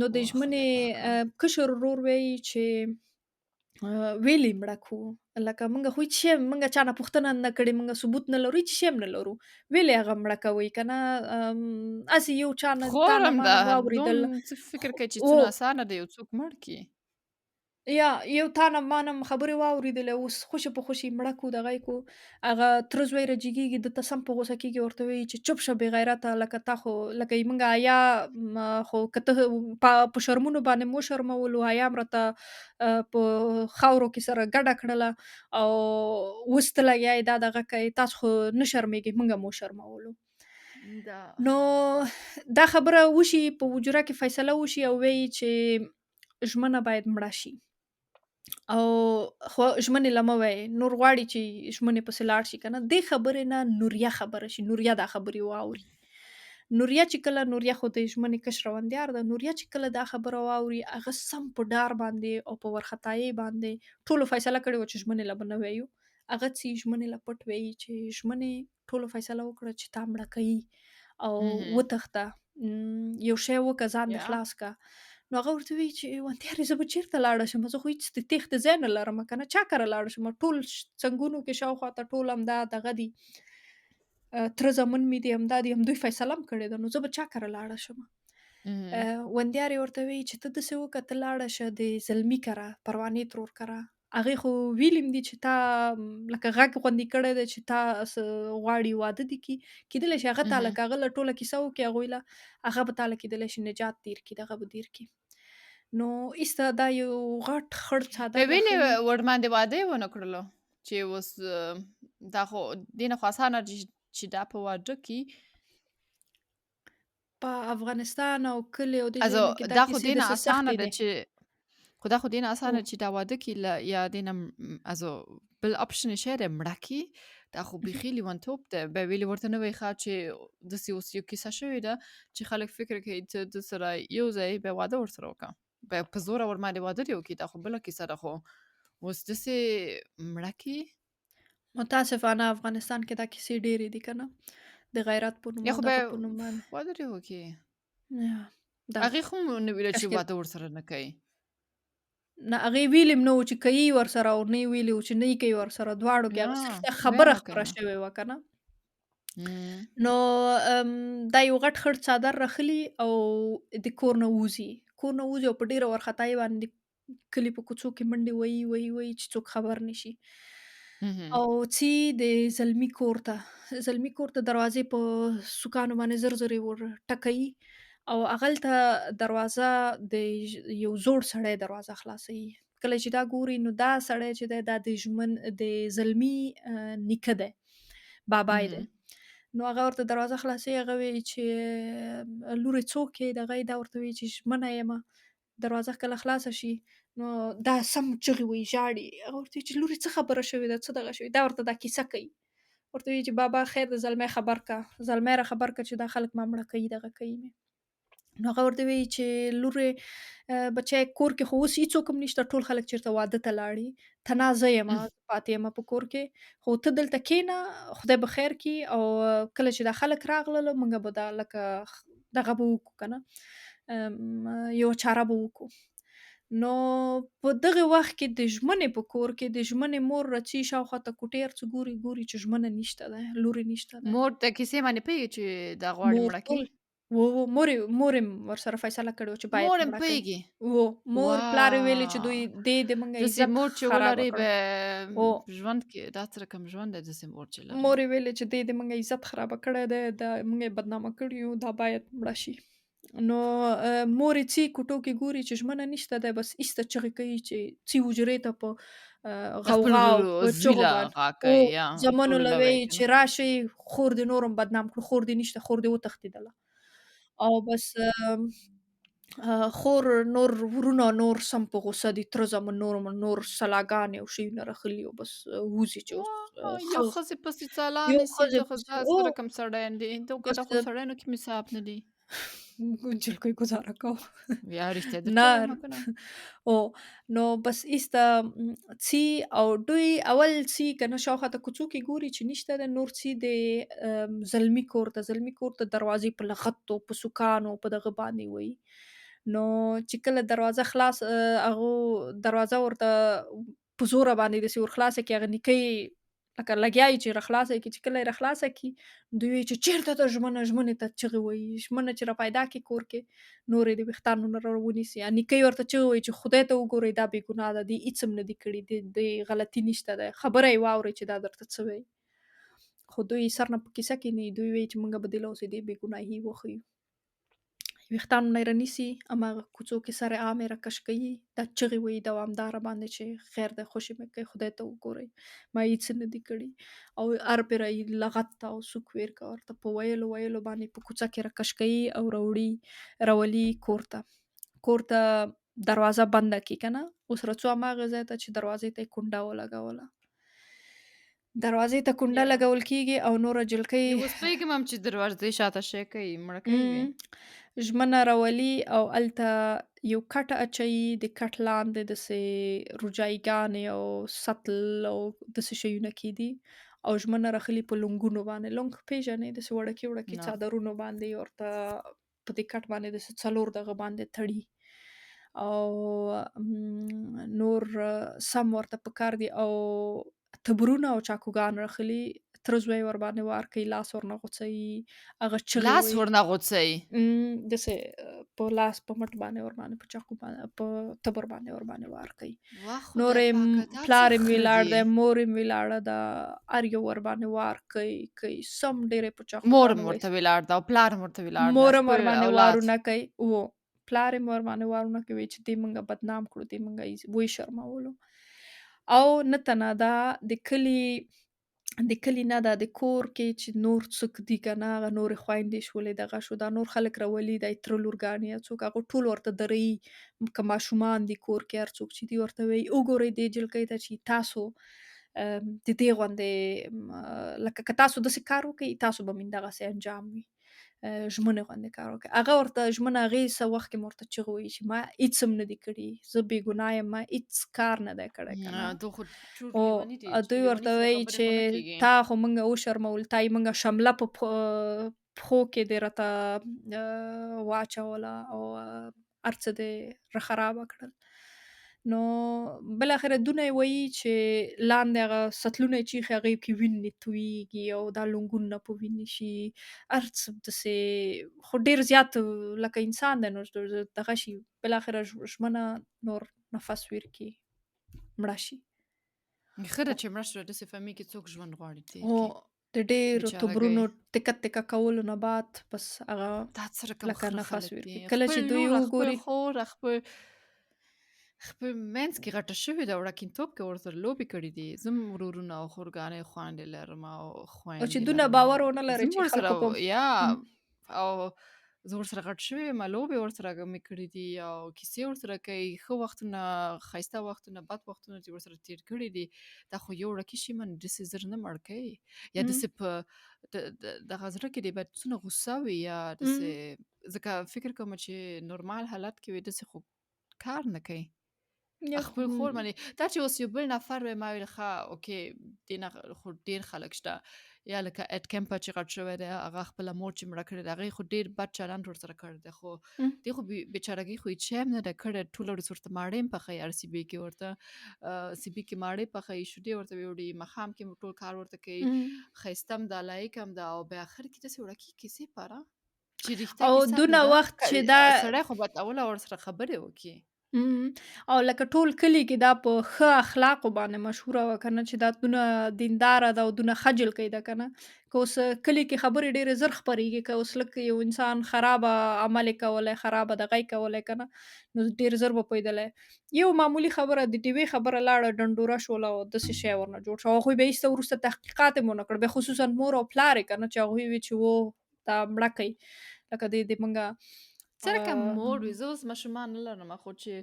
نو د ژمنې کشر ورور وایي چې ویلې مړه کړو. لکه موږ خو هېڅ شی موږ چا نه پوښتنه نه کړې، موږ ثبوت نه لرو، هېڅ شی هم نه لرو. ویلې هغه مړه کوئ که نه. هسې یو چا نه تا نه ما نه واورېدل. څه فکر کوي چې څونه اسانه ده یو څوک مړ کړي. یا یو تا نه ما نه خبرې واورېدلې اوس خوشې په خوشې مړه کړو دغه یې کړو. هغه تره زوی راجګېږي ده ته سم په غوسه کېږي. ورته وایي چې چوپ شه بې غیرته. لکه تا خو لکه موږ حیا خو که ته په شرمونو باندې مو شرمولو، حیا م راته په خاورو کې سره ګډه کړله او اوس ته لګیا یې دا دغه کوې. تاسو خو نه شرمېږئ، موږ مو شرمولو. نو دا خبره وشي په حجره کې فیصله وشي او وایي چې ژمنه باید مړه شي او خو ژمنې له مه وایئ. نور غواړي چې ژمنې پسې لاړ شي که نه. دې خبرې نه نوریا خبره شي. نوریا دا خبرې واوري. نوریا چې کله نوریا خو د ژمنې کشره وندیار ده. نوریا چې کله دا خبره واوري هغه سم په ډار باندې او په وارخطایۍ باندې ټولو فیصله کړې وه چې ژمنې له به نه وایو. هغه ځي ژمنې له پټ وایي چې ژمنې ټولو فیصله وکړه چې تا مړه کوي او وتښته. یو شی وکړه ځان دې خلاص کړه. نو هغه ورته وایي چې وندیارې زه به چېرته لاړه شم؟ زه خو هېڅ د تېښتې ځای نه لرم که نه. چا کره لاړه شم؟ ټول څنګونو کې شاوخوا ته ټول همدا دغه دي، تره زامن مې دي، همدا دي، همدوی فیصله هم کړې ده. نو زه به چا کره لاړه شم؟ وندیارې ورته وایي چې ته داسې وکړه ته لاړه شه د زلمي کره، پروانې ترور کره. هغې خو ویلي م دي چې تا لکه غږ غوندې کړی دی چې تا غواړي واده دې کړي. کېدلی شي هغه تا لکه هغه له ټوله کیسه وکړي هغوی له هغه به تا له کېدلی شي نجات تېر کړي، دغه به تېر کړي. نو ایسته دا یو غټ خړ څادر په وینې ورباندې واده یې ونه کړلو چې اوس دا خو دې نه خو اسانه چې دا په واده کې په افغانستان او کلي او دې ازو ځایونو کې دا دا خو کیسې دې نه داسې اسانه سختې ده دي. چې خو دا خو دې نه اسانه چې دا واده کې یا دې نه ازو بل اپشن یې شی دی مړه کړي. دا خو بیخي لیونتوب دی. به ویلې ورته نه وایي ښه چې داسې اوس یو کیسه شوې ده چې خلک فکر کوي چې د سره یو ځای به واده ورسره وکړه، به په زوره ورباندې واده دې وکړي. دا خو بله کیسه ده. خو اوس داسې مړه کړي. متاسفانه افغانستان کې دا کیسې ډېرې دي که نه، د غیرت په نوم یا او خو به دغه په نوم باندې. خوا لرې وکړي. یا دا هغې خو مو نه ویله چې تشکیل واده ورسره نه کوي. نه هغې ویلي م نه وو چې کوي ورسره او نه یې ویلي وو چې نه یې کوي ورسره، دواړو کې هغه صرف دا ویل خبره نه خپره کنه. شوې وه که نه. مم. نو دا یو غټ خړ څادر راخلي او د کور نه ووځي. کور نه ووځي او په ډېره وارخطایي باندې د کلي په کوڅو کې منډې وهي وهي وهي چې څوک خبر نه شي. مهم. او ځي د زلمي کور ته. زلمي کور ته دروازې په سوکانو باندې زر زر یې ور ټکوي او هغلته دروازه یو زوړ سړی دروازه خلاصوي. کله چې دا ګوري نو دا سړی چې دی دا د زلمي نیکه دی، بابای دی. مهم. نو هغه ورته دروازه خلاصوي، هغه وایي چې لورې څوک یې؟ دغه یې دا ورته وایي چې ژمنه یمه. دروازه کله خلاصه شي نو دا سم چغې وهي، ژاړي. هغه ورته وایي چې لورې څه خبره شوې ده، څه دغه شوي؟ دا ورته دا کیسه کوي. ورته وایي چې بابا خیر د زلمی خبر کا، زلمی را خبر کا چې دا خلک ما مړه کوي، دغه کوي مې. نو هغه ورته وایي چې لورې بچی کور کې خو اوس هیڅوک هم نشته، ټول خلک چېرته واده ته لاړي، ته زه یمه پاتې یمه په کور کې، خو ته دلته کښېنه، خدای به خیر کړي او کله چې دا خلک راغلل موږ به دا لکه دغه به وکړو که نه، یوه چاره به وکړو. نو په دغه وخت کې د ژمنې په کور کې د ژمنې مور راځي شاوخواته کوټې هر څه ګوري چې ژمنه نشته ده، لورې نشته ده. مور د کیسې باندې پوهېږي چې دا غواړي مور مړه ټول کړي؟ مور یې ورسره فیصله کړې وه چې باید مور هم مړه کړي. پوهېږي؟ مور پلار یې ویلې چې دوی واه! د موږ داسې عزت مور چې خرابه ولرې کړ. به او ژوند کې دا څه رقم ژوند دی داسې مور چې لرې. مور یې ویلې چې د موږ عزت خرابه کړی دی، دا موږ یې بدنامه کړي یو، دا باید مړه شي. نو مور یې ځي کوټو کې ګوري چې ژمنه نشته دی، بس ایسته چغې کوي چې ځي حجرې ته په خپل غوغا او په چغو زویله باندې. غا کوي یا زامنو ټولو له له وایي وایي که چې نه. راشئ خور دې نور هم بدنام کړو، خور دې نشته، خور دې وتښتېدله. او بس خور نور ورونه نور سم په غوسه دي، تره زامن نور سلاګانې او شیونه راخلي او بس وځي چې اوس واه! یو ښه ښځې پسې څالا یو نیسي ښځې دا خو پسې دا څه رقم سړیان دي؟ دا بس خو سړیانو کې مې حساب نه دي. جلکۍ ګزاره کوه. یا رښتیا درته نه وایم که نه؟ او نو بس ایسته ځي او دوی اول ځي که نه شاوخواته کوڅو کې ګوري چې نشته ده، نور ځي د زلمي کور ته. زلمي کور ته دروازې په لغتو په سوکانو په دغه باندې وهي. نو چې کله دروازه خلاص هغو دروازه ورته په زوره باندې داسې ور خلاصه کړي، هغه نیکه یې لکه لګیا وي چې راخلاصه یې کړي. چې کله یې راخلاصه کړي دوی وایي چې چېرته ده ژمنه؟ ژمنې ته چغې وهي، ژمنه چې را پیدا کړي کور کې نور یې د ویښتانو نه ونیسي. نیکه یې ورته چغې وهي چې خدای ته وګورئ دا بې ګناه ده، دې هېڅ هم نه دي کړي، د غلطي نشته ده، خبره یې واورئ چې دا درته څه وایي. خو دوی سر نه په کیسه کې نه وي، دوی وایي چې موږ به دې له اوس دې بې ګناهي وښیو. ویښتانو نه یې رانیسي، هماغه کوڅو کې سر عام یې راکش کوي، دا چغې وهي دوامداره باندې چې خیر دی خوشې مې کړئ، خدای ته وګورئ ما هېڅ نه دي کړي. او هر پرې لغت ته او سوک ویر کا ورته په ویلو ویلو باندې په کوڅه کې راکش کوي او راولي کور ته. کور ته دروازه بنده کړي که نه، اوس راځو هماغه ځای ته چې دروازې ته یې کونډه ولګوله. دروازې ته کونډه یا لګول کېږي او نوره جلکۍ اوس پوهېږم هم چې دروازې شاته شی کوي مړه کوي وې. ژمنه راولي او هلته یو کټ اچوي، د کټ لاندې داسې روجایګانې او سطل او داسې شیونه کېدي او ژمنه راخلي په لونګونو باندې. لونګ پېژنئ؟ داسې وړوکي وړوکي نه. څادرونو باندې ورته په دې کټ باندې داسې څلور دغه باندې تړي او نور سم ورته پکار دي او تبرونه او چاقوګان راخلي. تره زوی ورباندې وار کوي، لاس ورنه غوڅوي، هغه چغې لاس وهي. ورنه غوڅوي؟ داسې په لاس په مټ باندې ورباندې په چاقو باندې په تبر باندې ورباندې وار کوي. واه نور خدای یې پاکه دا څه پلار یې خره ولاړ دي؟ دی، مور یې ولاړه ده، هر یو ورباندې وار کوي سم ډېرې په مور چاقوګانو هم وهي. ورته ولاړ ده او پلار هم ورته ولاړ ده مور هم خپل ورباندې اولاد. وارونه کوي پلار یې ورباندې وارونه کوي چې دې موږ بدنام کړو، دې موږ ویې شرمولو. او نه تنه دا د کلي نه ده، د کور کې چې نور څوک دي که نه هغه نورې خویندې شولې دغه شو دا نور خلک راولي دا یې تره لورګانې یا څوک هغه ټول ورته دريي که ماشومان دي کور کې هر څوک چې دي ورته وایي وګورئ دې جلکۍ ته چې تاسو د دې غوندې لکه که تاسو داسې کار وکئ تاسو به مې دغسې انجام وي. ژمنې غوندې کار وکړي. هغه ورته ژمنه هغې څه وخت کې مې ورته چغې وویلې چې ما هېڅ هم نه دي کړي، زه بې ګناه یم، ما هېڅ کار نه دی کړی که نه. دا خو ټول او لیوني دي چې دوی لیوني ورته سره وایي خبرې چې خو نه کېږي. تا خو موږ وشرمولو، تا یې موږ شمله په پښو کې دې راته واچوله او هر څه دې راخرابه کړل. نو بالاخره دونه یې وایي چې لاندې هغه سطلونه یې چیښي هغې کې وینې تویېږي او دا لونګونونه په وینې شي، هر څه داسې خو ډېر زیات لکه انسان دی نو دغه شي بالاخره ژمنه نور نفس ویرکي مړه شي. ښه ده چې مړه شوه داسې فهمي کې څوک ژوند غواړي تېر او کې. د ډېرو بیچارهګۍ. تبرونو تکه تکه کولو نه بعد بس هغه دا څه رقم لکه خره نفس خلک دي. ورکړي. کله خپل چې دوی لوره، خپل وګوري خور، خپل منځ کې غټه شوې ده، وړکتوب کې ورسره لوبې کړي دي. زه هم ورورونه او خورګانې خویندې لرم او او چې خویندې دونه لرم او باور ونه زه لري هم چې ورسره خلکو په او زه ورسره غټ شوې یم، لوبې ورسره مې کړي دي او کیسې ورسره کوي. ښه وختونه، ښایسته وختونه، بد وختونه چې ورسره تېر کړي دي. دا خو یو ورکې شي من داسې زر نه مړ کوي. یا داسې په دغه زړه کې دې باید څونه غوسه وي یا داسې، ځکه فکر کوم چې نورمال حالت کې وي داسې خو کار نه کوي. یا خو خپل خور باندې دا چې اوس یو بل نفر وای ما ویل ښه اوکې دې نه خو ډېر خلک شته. یا لکه اټ کمپر چې غټ شوی دی هغه خپله مور چې مړه کړې ده هغې خو ډېر بد چلند ورسره کړی دی، خو دې خو بېچارهګۍ خو هېڅ شی هم نه ده کړی. ټوله ورځ ورته ماړۍ هم پخوي، هر سیبې کې ورته سیبي کې ماړۍ پخوي، شیدې ورته وړي، ماښام کې ټول کار ورته کوي، ښایسته هم ده، لایق هم ده. او بیا اخر کې داسې وړکې کیسې پاره چې رښتیا او کیسه هم نه دونه ده. وخت چې دا سړی خو باید اوله ورسره خبرې وکړي. او لکه ټول کلي کې دا په ښه اخلاقو باندې مشهوره وه که نه چې دا دونه دینداره ده او دونه خجل کوي ده که نه. که اوس کلي کې خبرې ډېرې زر خپرېږي، که اوس لږ یو انسان خرابه عمل یې کولی، خرابه دغه یې کولی که نه، نو ډېر زر به پوهېدلی. یو معمولي خبره د ډیوې خبره لاړه ډنډوره شوله او داسې شی ورنه جوړ شو. هغوی به ایسته وروسته تحقیقات یې ونه کړ، بیا خصوصا مور او پلار یې که نه چې هغوی وی چې دا مړه کوي لکه د موږه څه رقم مور وي. زه اوس ماشومان نه لرم، خو چې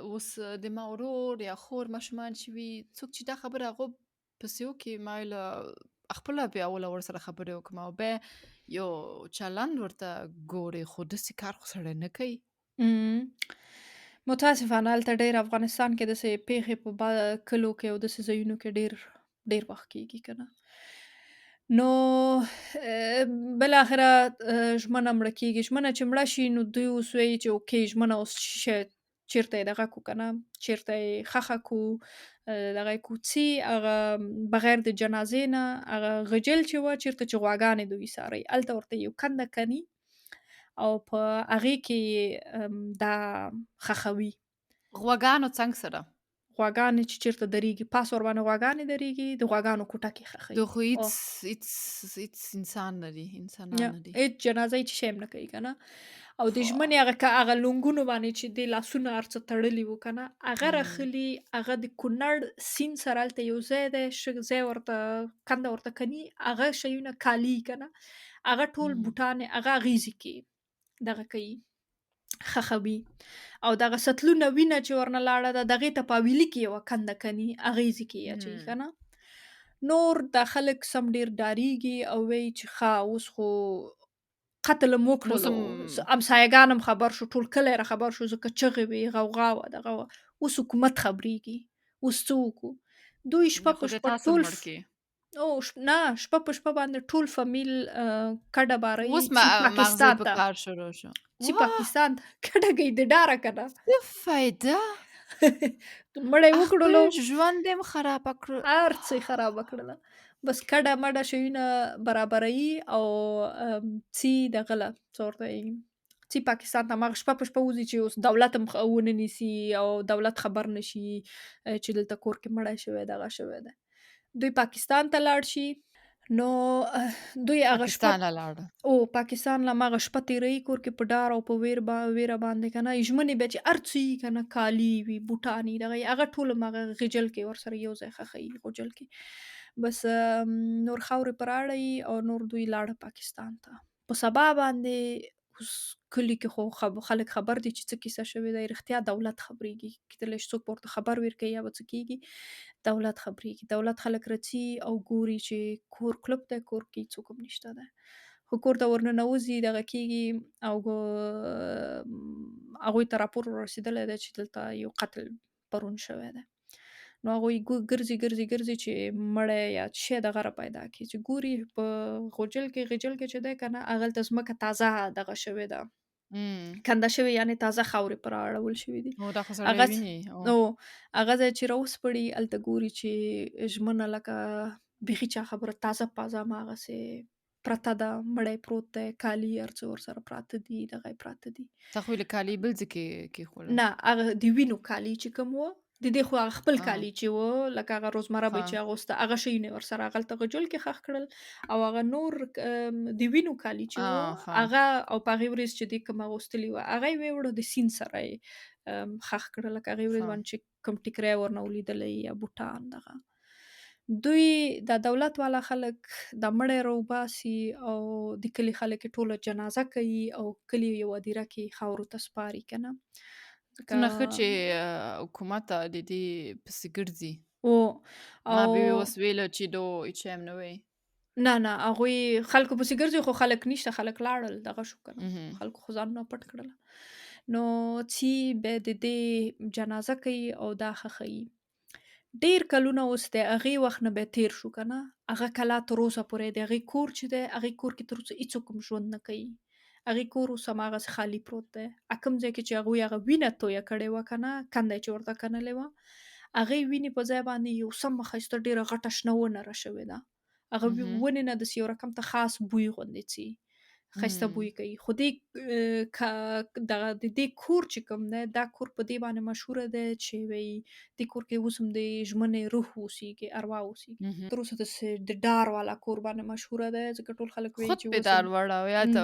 اوس د ما ورور یا خور ماشومان چې وي څوک چې دا خبره هغو پسې وکړي ما ویله خپله بیا اوله ورسره خبرې وکړم او بیا یو چلند ورته ګورې، خو داسې کار خو سړی نه کوي. متاسفانه هلته ډېر افغانستان کې داسې پیښې په کلو کې او داسې ځایونو کې ډېر وخت کېږي که نه. نو بالاخره ژمنه مړه کېږي. ژمنه چې مړه شي نو دوی اوس وایي چې اوکې ژمنه اوس چېرته یې دغه کړو که نه، چېرته یې ښخه کړو، دغه یې کوڅې هغه بغیر د جنازې نه هغه غجل چې وه چېرته چې غواګانې دوی څارئ هلته ورته یو کنده کني او په هغې کې دا ښخوي. غواګانو څنګ سره غواګانې چې چېرته درېږي، پاس ورباندې غواګانې درېږي، د غواګانو کوټه کې ښخوي. د خو هېڅ انسان نه دي، انسانان نه دي. هېڅ جنازه یې چې شی هم نه کوي که نه. او د خو ژمنې هغه لونګونو باندې چې دې لاسونه هر څه تړلي وو که نه، هغه راخلي، هغه د کونړ سیند سره هلته یو ځای دی، ځای ورته کنده ورته کني، هغه شیونه کالي که نه، هغه ټول بوټان هغه اغېزې کې دغه کوي، ښخوي. او دغه سطلونه وینه چې ورنه لاړه ده دغې ته په حویلي کې یوه کنده کني، هغېزې کې یې اچوي که نه. نور دا خلک سم ډېر ډارېږي او وایي چې ښه اوس خو قتل هم وکړلو، همسایګان هم خبر شو، ټول کلی را خبر شو، ځکه چغې وې، غوغا وه، دغه وه. اوس حکومت خبرېږي، اوس څه وکړو؟ دوی شپه خو په د شپه تاسو ټول مړ کې نه شپه په شپه باندې ټول فامیل کډه باروي اوس ځي مغزی پاکستان په ته، کار شروع شو. ځي پاکستان ته کډه کوي د ډاره که نه. څه فایده؟ مړی خپل وکړلو، ژوند یې هم خرابه کړه. هر څه یې خرابه کړله. بس کډه مډه شیونه برابروي او ځي دغه له څه ورته وایي ځي پاکستان ته. هماغه شپه په شپه وځي چې اوس دولت هم ونه نیسي او دولت خبر نه شي چې دلته کور کې مړی شوی دغه شوی دی. دوی پاکستان ته لاړ شي. نو دوی هغه شپه پاکستان ته لاړه. پاکستان له هماغه شپه تېروي کور کې په ډار او په ویره باندې که نه. ژمنې بیا چې هر څه وي که نه، کالي وي، بوټان وي، دغه هغه ټول هماغه غجل کې ورسره یو ځای ښخوي، غجل کې. بس نور خاورې پر اړوي او نور دوی لاړه پاکستان ته. په سبا باندې اوس کلي کې خو خلک خبر دي چې څه کیسه شوې ده، رښتیا دولت خبرېږي، کیدلی شي څوک به ورته خبر ورکوي یا به څه کېږي، دولت خبرېږي. دولت خلک راځي او ګوري چې کور کلپ دی، کور کې څوک هم نشته دی. خو کور ته ورننوځي دغه کېږي او هغوی ته راپور رسېدلی دی چې دلته یو قتل پرون شوی دی. نو هغوی ګرځي چې مړی یا څه شی دغه راپیدا کړي، چې ګوري په غجل کې چې دی که نه هغلته ځمکه تازه دغه شوې ده، امم. کنده شوې، یعنې تازه خاورې پرې اړول شوي دي. او دا خو سړی هغه ویني. او نو هغه ځای چې راوسپړي هلته ګوري چې ژمنه لکه بیخي چا خبره تازه پازه هماغسې پرته ده، مړی پروت دی، کالي هر څه ورسره پراته دي، دغه یې پراته دي. تا خو یې له کالي بل ځای کې کېښوول. نه هغه د وینو کالي چې کوم وو، د دې خو هغه خپل آه. کالي چې وو لکه هغه روزمره به ها. چې اغوسته هغه شیونه یې ورسره هغلته غجل کې ښخ کړل، او هغه نور د وینو کالي چې وو ها. هغه، او په هغې ورځ چې دې کوم اغوستلي وه هغه یې ویوړه د سیند سره یې ښخ کړل، لکه هغې ورځ ها. باندې چې کوم ټیکری ورنه ولیدلی یا بوټان دغه. دوی د دولت والا خلک دا مړی راوباسي او د کلي خلک یې ټوله جنازه کوي او کلي یو هدیره کې خاورو ته سپاري که نه. ځکه څومره ښه چې حکومت د دې پسې ګرځي. او ما او به یې اوس ویله چې دو هیڅ هم نه وی. نه هغوی خلکو پسې ګرځي خو خلک نشته، خلک لاړل دغه شو که نه، مهم. خلکو خو ځانونه پټ کړله. نو څي بیا د دې جنازه کوي او دا ښخوي. ډېر کلونه اوس د هغې وخت نه بیا تېر شو که نه، هغه کلا تر اوسه پورې د هغې کور چې دی هغې کور کې تر اوسه هېڅوک هم ژوند نه کوي. هغې کور اوس هماغسې خالي پروت دی. کوم ځای کې چې هغوی هغه وینه تویه کړې وه که نه، کنده یې چې ورته کنلې وه، هغې وینې په ځای باندې یو سمه ښایسته ډېره غټه شنه ونه راشوې ده. هغه مهم. ونې نه داسې یو رقم ته خاص بوی غوندې ځي، ښایسته مم. بوی کوي. خو دې دغه د دې کور چې کوم دی دا کور په دې باندې مشهوره دی چې وایي دې کور کې اوس هم د ژمنې روح اوسېږي، اروا اوسېږي. مهم. تر اوسه داسې د ډار والا کور باندې مشهوره دی، ځکه ټول خلک وایي خود چې اوس بیدار هم وړه او یا ته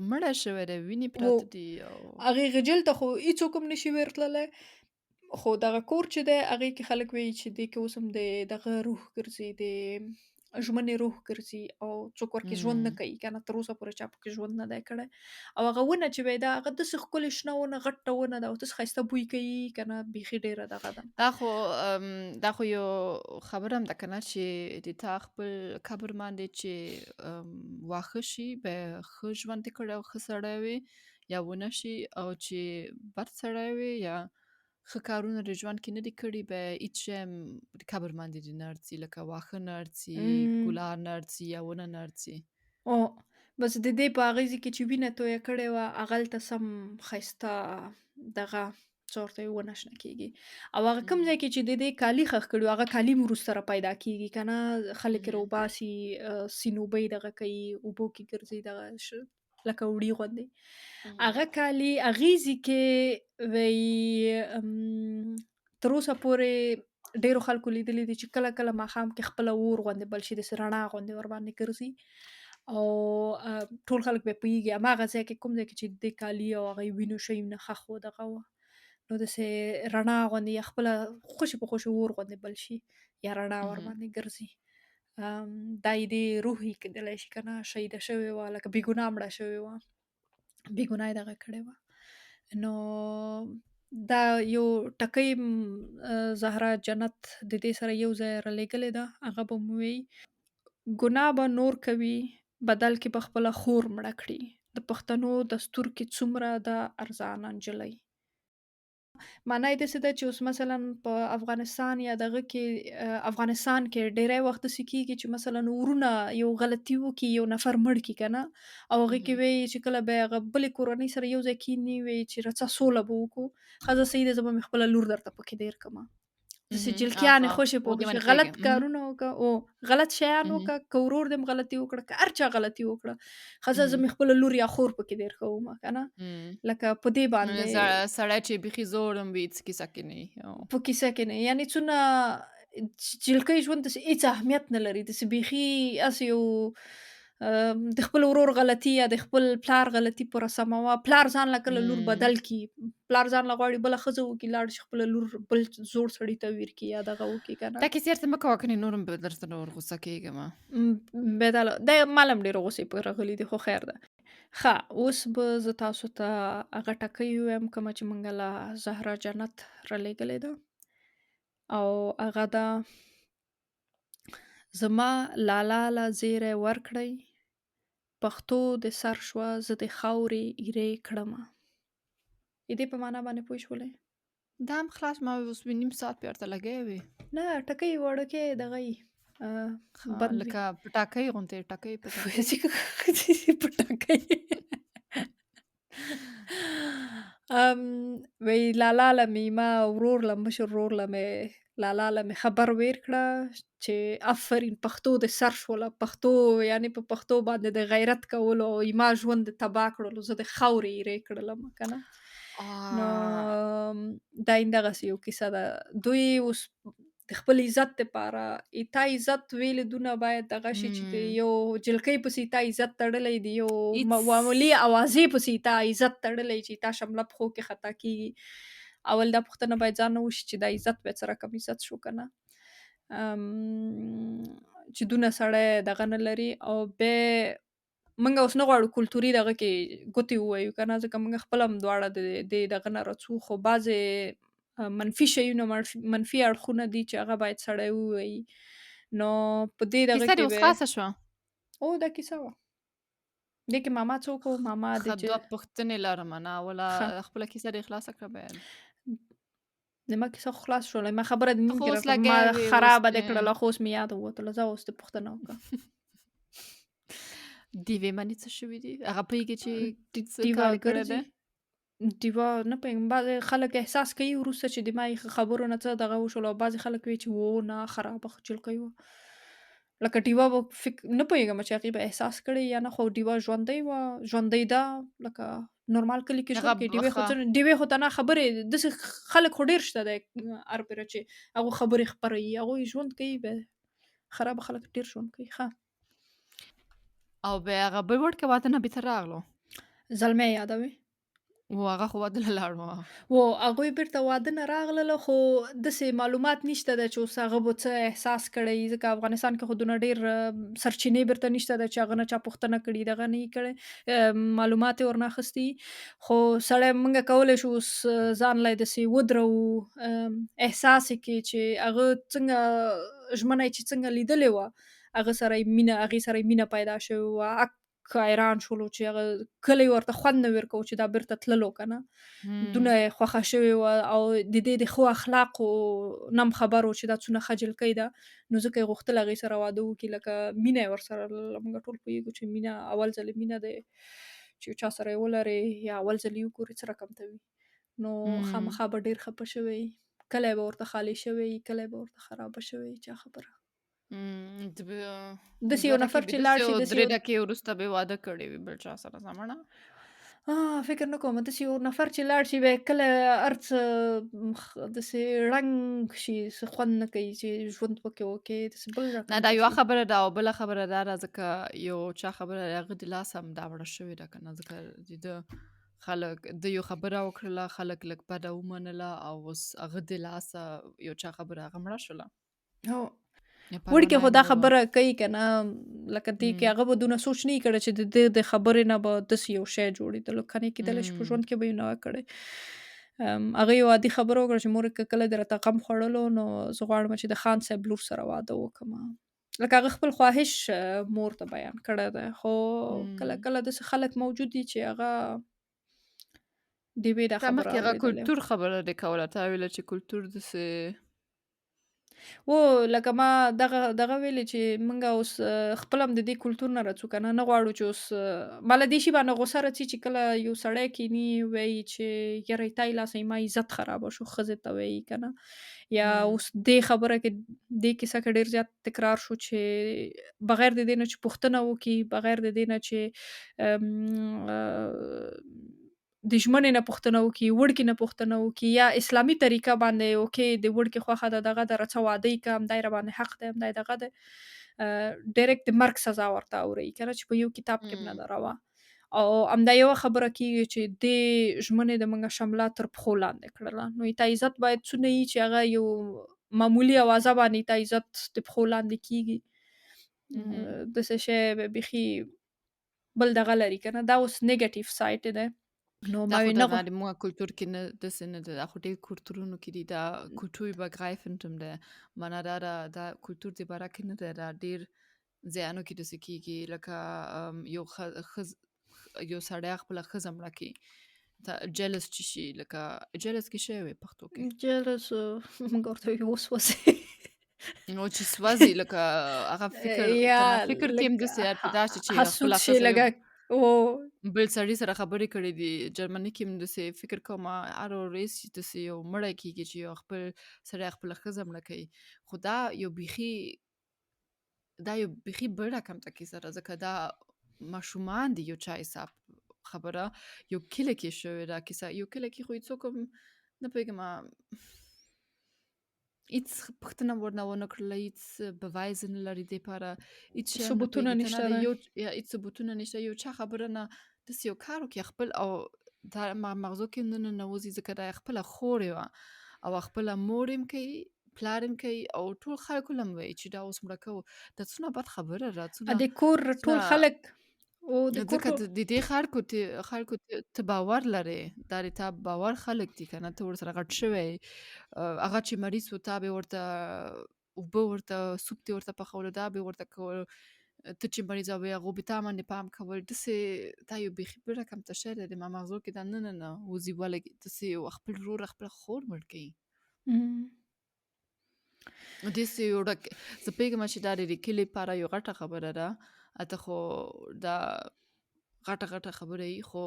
مړه شوې ده وینې پراته دي او هغې غجل ته خو هېڅوک هم نشي ورتللی، خو دغه کور چې دی هغې کې خلک وایي چې دې کې اوس هم د دغه روح ګرځي، د ژمنې روح ګرځي او څوک ورکې ژوند نه مم. کوي که نه، تر اوسه پورې چا پکې ژوند نه دی کړی. او هغه ونه چې وی ده هغه داسې ښکلې شنه ونه، غټه ونه ده او داسې ښایسته بوی کوي که نه، بیخي ډېره دغه ده. دا خو یو خبره هم ده که نه چې د تا خپل قبر باندې چې واښه شي به ښه ژوند دې کړی او ښه سړی وي یا ونه شي، او چې بد سړی وي یا ښه کارونه د ژوند کې نه دي کړي به هېڅ شی هم د قبر باندې دې نه ارځي، لکه واښه نه ارځي، م، ګلان نه ارځي یا ونه نه ارځي. او بس د دې په هغې ځای کې چې وینه تویه کړې وه هغلته سم ښایسته دغه څه ورته وایي ونه شنه کېږي. او هغه کوم ځای کې چې د دې کالي ښخ کړي وو هغه کالي هم وروسته راپیدا کېږي که نه، خلک یې مهم. راوباسي، سیند اوبه یې دغه کوي، اوبو کې ګرځي دغه لکه وړي غوندې. مهم. هغه کالي هغې ځای کې وایي تر اوسه پورې ډېرو خلکو لیدلي دي چې کله کله ماښام کې خپله اور غوندې بل شي، داسې رڼا غوندې ورباندې ګرځي او ټول خلک بیا پوهېږي هماغه ځای کې کوم ځای کې چې د دې کالي او هغه وینو شیونه ښخ وو دغه وه، نو داسې رڼا غوندې یا خپله خوشې په خوشې اور غوندې بل شي یا رڼا مهم. ورباندې ګرځي. دا یې د روح یې کېدلی شي که نه، شهیده شوې وه لکه بې ګناه مړه شوې وه، بې ګناه یې دغه کړې وه. نو دا یو ټکی زهرا جنت د دې سره یو ځای رالېږلې ده، هغه به مو وایي ګناه به نور کوي بدل کې به خپله خور مړه کړي، د پښتنو دستور کې څومره ده ارزانه نجلۍ. معنی یې داسې ده چې اوس مثلا په افغانستان یا دغه کې افغانستان کې ډیری وخت داسې کېږي چې مثلا ورونه یو غلطي وکړي، یو نفر مړ کړي که نه، او هغې کې مهم. وایي چې کله به یې هغه بلې کورنۍ سره یو ځای کښېني وایي چې راځه سوله به وکړو، ښځه صحیح ده زه به مې خپله لور درته پکې دېر کړمه. داسې مهم. جلکیانې آها خوشې په ودې خوشې باندې غلط خېږي. مهم. کارونه وکړه او غلط شیان مهم. وکړه، که ورور دې هم غلطي وکړه، که هر چا غلطي وکړه، ښځه زه مهم. مې خپله لور یا خور پکې دېر کومه که نه، مم. لکه په دې باندې سړی چې بیخي زوړ هم وي هېڅ کیسه کې نه وي. او په کیسه کې نه، یعنې څونه جلکۍ ژوند داسې هېڅ اهمیت نه لري، داسې بیخي هسې یو د خپل ورور غلطي یا د خپل پلار غلطي پوره سموه. پلار ځان له کله لور مم. بدل کړي، پلار ځان له غواړي بله ښځه وکړي، لاړ شي خپله لور بل زوړ سړي ته ویر کړي یا دغه وکړي که دا نه. کیسې هرڅه مه کوه کنې نور هم به درته نور غوسه کېږم. بدله دی مال هم ډېرې غوسې پکې راغلي دي، خو خیر ده. ښه اوس به زه تاسو ته هغه ټکۍ ووایم کومه چې موږ له زهرا جنت رالېږلې ده او هغه ده زما لالا له زیری ورکړئ پښتو د سر شوه زه د خاورې ایرې کړمه. د دې په معنا باندې پوه شولې؟ دا هم خلاص ما اوس مې نیم ساعت پې ورته لګیا وې. نه ټکۍ وړوکی دغه یي بند وي. لکه پټاکۍ غوندې ټکۍ پټاکۍ. په ټکۍ وی لالا له میما ورور له مشر ورور له مې لالا له مې خبر ویر کړه چې آفرین پښتو د سر شوله. پښتو یعنی په پښتو باندې د غیرت کولو او ایما ژوند تباه کړلو زه د خاورې ایرې کړلم که نه. نو دا همدغسې یو کیسه ده. دوی اوس د خپل عزت دپاره تا عزت ویلې دونه باید دغه شي چې د یو جلکۍ پسې تا عزت تړلی دی، یو معمولي اوازې پسې تا عزت تړلی چې تا شمله پښو کې خطا کېږي. اول دا پوښتنه باید ځان نه وشي چې دا عزت باید څه رقم عزت شو که نه، چې دونه سړی دغه نه لري. او بیا موږ اوس نه غواړو کلتوري دغه کې ګوتې ووایو که نه، ځکه موږ خپله هم دواړه د دغه نه راڅو، خو بعضې منفي شیونه منفي اړخونه دي چې هغه باید سړی ووایي. نو په دې دغه کیسه دې کې اوس به خلاصه شوه؟ دا کیسه وه. دې کې ماما څوک و؟ ماما د ښه دوه پوښتنې لرم. نه اوله خپله کیسه دې خلاصه کړه بیا زما کیسه خو خلاص شوله. ما خبره دې نیم خو کې اوس راکړه، ما لګیا وې خرابه اوس دې کړله، خو اوس مې یاد ووتله. ځه اوس دې پوښتنه وکړه. ډیوې منې څه شوي دي؟ هغه پوهېږي چې څه ډیوه کار کړی دی؟ ګرځي. ډیوه نه پوهېږم، بعضې خلک احساس کوي وروسته چې د ما خبرو نه څه دغه وشول، او بعضې خلک وایي چې نه خرابه جلکۍ وه. لکه ډیوه به نه پوهېږم چې هغې به احساس کړی یا نه، خو ډیوه ژوندۍ وه، ژوندۍ ده. لکه نورمال کلي کې ژوند کوي. ډیوې خو ته نه خبرې داسې خلک خو ډېر شته دی هر پیره چې هغوی خبرې خپروي، هغوی ژوند کوي. به خرابه خلک ډېر ژوند کوي. ښه او بیا هغه بل وړ کې واده نه بېرته راغلو؟ زلمی یادوي و هغه خو واده له لاړ و هغوی بیرته واده نه راغلله، خو داسې معلومات نشته ده چې اوس هغه به څه احساس کړی، ځکه افغانستان کې خو دونه ډېر سرچینې بیرته نشته ده چې هغه نه چا پوښتنه کړي، دغه نه یې کړی، معلومات یې ورنه اخیستي. خو سړی موږ کولی شو اوس ځان لی داسې ودروو، احساس یې کړي چې هغه څنګه ژمنه یې چې څنګه لیدلې وه، هغې سره یې مینه پیدا شوې وه. حیران شولو چې هغه کلی ورته خوند نه ورکوو چې دا بیرته تللو که نه. دونه یې خوښه شوې وه او د دې د ښو اخلاقو نه هم خبر و چې دا څونه ښه جلکۍ ده، نو ځکه یې غوښتل هغې سره واده وکړي. لکه مینه یې ورسره لرله. موږ ټول پوهېږو چې مینه اول ځل مینه دی چې یو چا سره یې ولرې یا اول ځل یې وګورې څه رقم ته وي، نو خامخا به ډېر خفه شوی، کلی به ورته خالي شوی، کلی به ورته خرابه شوی. چا خبره داسې یو نفر چې لاړ شي، 3 ډکې وروسته به واده کړی وي بل چا سره زمانه فکر نه کوم داسې یو نفر چې لاړ شي بیا کله هر څه داسې ړنګ شي، څه خوند نه کوي چې ژوند پکې وکړې، داسې بل رقم نه دا ته یوه شي. خبره ده او بله خبره دا ده ځکه یو چا خبره هغه د لاسه هم دا وړه شوې ده که نه، ځکه د خلک د یو خبره وکړله، خلک لږ بده ومنله او اوس هغه د لاسه یو چا خبره هغه مړه شوله. هو وړکې خو دا پرونه خبره کوي که نه، لکه دې کې هغه به دونه سوچ نه یې کړی چې د ده د خبرې نه به داسې یو شی جوړېدلو، که نه کېدلی شي په ژوند کې به یې نه وی کړی. هغه یو عادي خبره وکړه چې مور که کله دې راته غم خوړلو نو زه غواړم چې د خان صاحب لور سره واده وکړم. لکه هغه خپل خواهش مور ته بیان کړی دی، خو کله کله داسې خلک موجود دي چې هغه ډېوې دا تا خبره مخکې هغه اورېدلې. کلتور خبره دې کوله، تا ویله چې کلتور داسې لکه ما دغه ویلې چې موږ اوس خپله هم د دې کلتور نه راځو که نه، نه غواړو چې اوس ما له دې شي باندې غوسه راځي چې کله یو سړی کیني وایي چې یاره تا یې لاسه ما عزت خرابه شو، ښځې ته وایي که نه، یا اوس دې خبره کې دې کیسه کې ډېر زیات تکرار شو چې بغیر د دې نه چې پوښتنه وکړي، بغیر د دې نه چې د ژمنې نه پوښتنه وکړي، وړکي نه پوښتنه وکړي، یا اسلامي طریقه باندې اوکې د وړکي خوښه ده دغه ده راځه واده یې کړه، همدای راباندې حق دی، همدای دغه دی، ډایرکټ د مرګ سزا ورته اورئ که نه، چې په یو کتاب کې هم نه ده روا. او همدا یوه خبره کېږي چې دې ژمنې د موږ شمله تر پښو لاندې کړله، نو تا عزت باید څونه وي چې هغه یو معمولي اوازه باندې تا عزت د پښو لاندې کېږي. داسې شی بیخي بل دغه لري که نه، دا اوس نیګټیو سایډ دی. نو da ما خو وی د نه موږ کلتور کې نه داسې نه ده، دا خو ډېر کلتورونو کې دي، دا kulturbegreifend ده، معنا دا کلتور د باره کې نه ده، دا ډېر ځایانو کې داسې کېږي لکه یو سړی خپله ښځه مړه کړي جلس چې شي لکه جلس کې شی وي پښتو کې جلس موږ ورته وایو وسوسې. نو چې سوځي لکه هغه فکر یا کنه فکر کې هم لږ داسې ارتدا شي چې حسود خپله شي ښځه یو لږه و بل سړي سره خبرې کړې دي جرمني کې هم داسې فکر کوم هر ورځ داسې یو مړی کېږي چې یو خپل سړی خپله ښځه مړه کوي خو دا یو بیخي بل رقم ته کیسه ده ځکه دا ماشومان دي یو چا حساب خبره یو کلی کې شوې ده کیسه یو کلی کې خو هیڅوک هم نه پوهېږم هیڅ پوښتنه ورنه ونه کړله هیڅ بوایز نه لري دې پاره هیڅ شی هم نه ثبوتونه پوهېږي ته نه نشته د ده. یو یا هیڅ ثبوتونه نشته یو چا خبره نه داسې یو کار وکړي خپل او دا مغزو کې نه ننوځي ځکه دا یې خپله خور یې وه او خپله مور یې هم کوي پلار یې هم کوي او ټول خلکو له هم وایي چې دا اوس مړه کوو دا څونه بد خبره ده د کور ټول خلک او د کور ځکه د دې خلکو ته باور لرې دا د تا باور خلک دي که نه ته ورسره غټ شوی هغه چې مریض و تا به ورته اوبه ورته سوپ دې ورته پخولو دا به ورته کول ته چې مریضه وې هغو به تا باندې پام کول داسې دا یو بیخي بل رقم ته شی دی د ما مغزو کې دا نه وځي ولې داسې یو خپل ورور خپله خور مړ کوي داسې یو زه پوهېږم چې دا د دې کلي لپاره یو غټه خبره ده هلته خو دا غټه خبره وي خو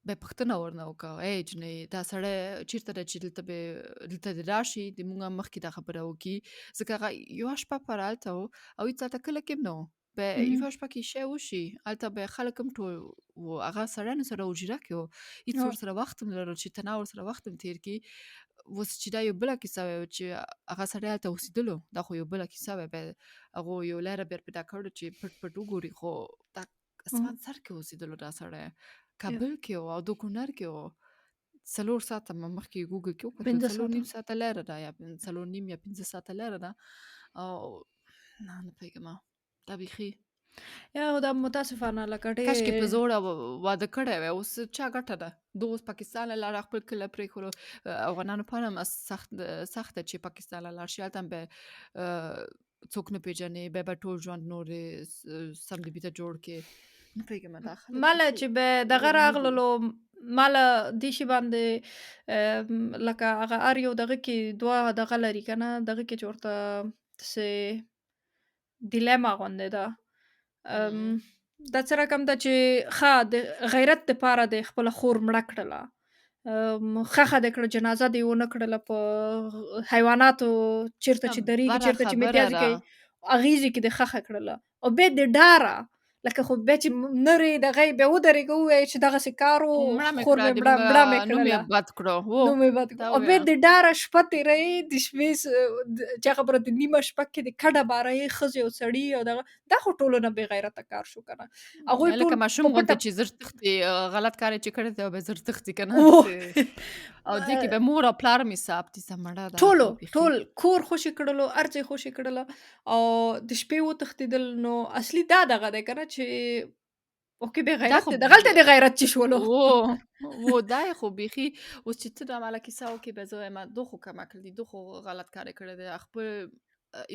به پوښتنه ورنه وکړه ای جنۍ دا سړی چېرته دی چې دلته دې راشي د مونږ مخکې دا خبره وکړي ځکه هغه یوه شپه پر هلته و او هېڅ هلته کلی کې هم نه و به یوه شپه کې شی وشي هلته به خلک هم ټول و هغه سړیانو سره حجره کې و هېڅ ورسره وخت هم لرل چې ته نه ورسره وخت هم تېر کړي اوس چې دا یو بله کیسه وه چې هغه سړی هلته اوسېدلو دا خو یو بله کیسه وه بیا هغو یو لاره بیا پیدا کړو چې پټ وګوري خو دا اسمان سر کې اوسېدلو دا سړی کابل کې و او د کونړ کې و 4 ساعته ما مخکې ګوګل کې وکتل 4.5 ساعته لاره ده یا 4.5 یا 5 ساعته لاره ده او نه پوهېږم دا بیخي یا دا متاسفانه لکه کاشکې په ډېر زوره واده کړی وی اوس چا ګټه ده ده اوس پاکستان له لاړه خپل کلی پرېښولو افغانانو په اړه هم سخته چې پاکستان له لاړ شي هلته هم به څوک نه پېژنې بیا به ټول ژوند نور سمدلي بیته جوړ کړې نه پوهېږم دا خلک ماله بیخي چې به دغه ورني دي راغللو ماله دې شي باندې لکه هغه هر یو دغه کې دوه دغه لري که نه دغه کې چې ورته داسې ډیلما غوندې ده دا څه رقم ده چې ښه د غیرت دپاره دې خپله خور مړه کړله ښخه دې کړه جنازه دې ونه کړله په حیواناتو چېرته چې درېږي چېرته چې میتیازې کوي اغیزې کې دې ښخه کړله او بیا دې ډاره لکه خو بیا چې نرې دغه یې بیا ودرېږه ووایه چې دغسې کار و خور مې مړه مې نوم یې کړله بد کړو نوم یې بد کړو او بیا د ډاره شپه تېروي د شپې چې هغه به د نیمه شپه کې د کډه باره یې ښځې او سړي او دغه دا خو ټولو نه بې غیرته کار شو که نه هغوی ټول لکه ماشوم په غوندې پټه چې زر تښتي غلط کار یې چې کړی دی او بیا زر تښتي که نه او دې کې به مور او پلار هم حساب دي څه مړه ده ټول کور خوشي کړلو هر څه خوشي کړله او د شپې وتښتېدل نو اصلي دا دغه دی که نه چې اوکې بې غیرت دی دغلته د غیرت چې شولو دا یې خو بیخي اوس چې ته دا ماله کیسه وکړې بیا زه وایم دو خو کم عقل دي دو خو غلط کار یې کړی دی خپل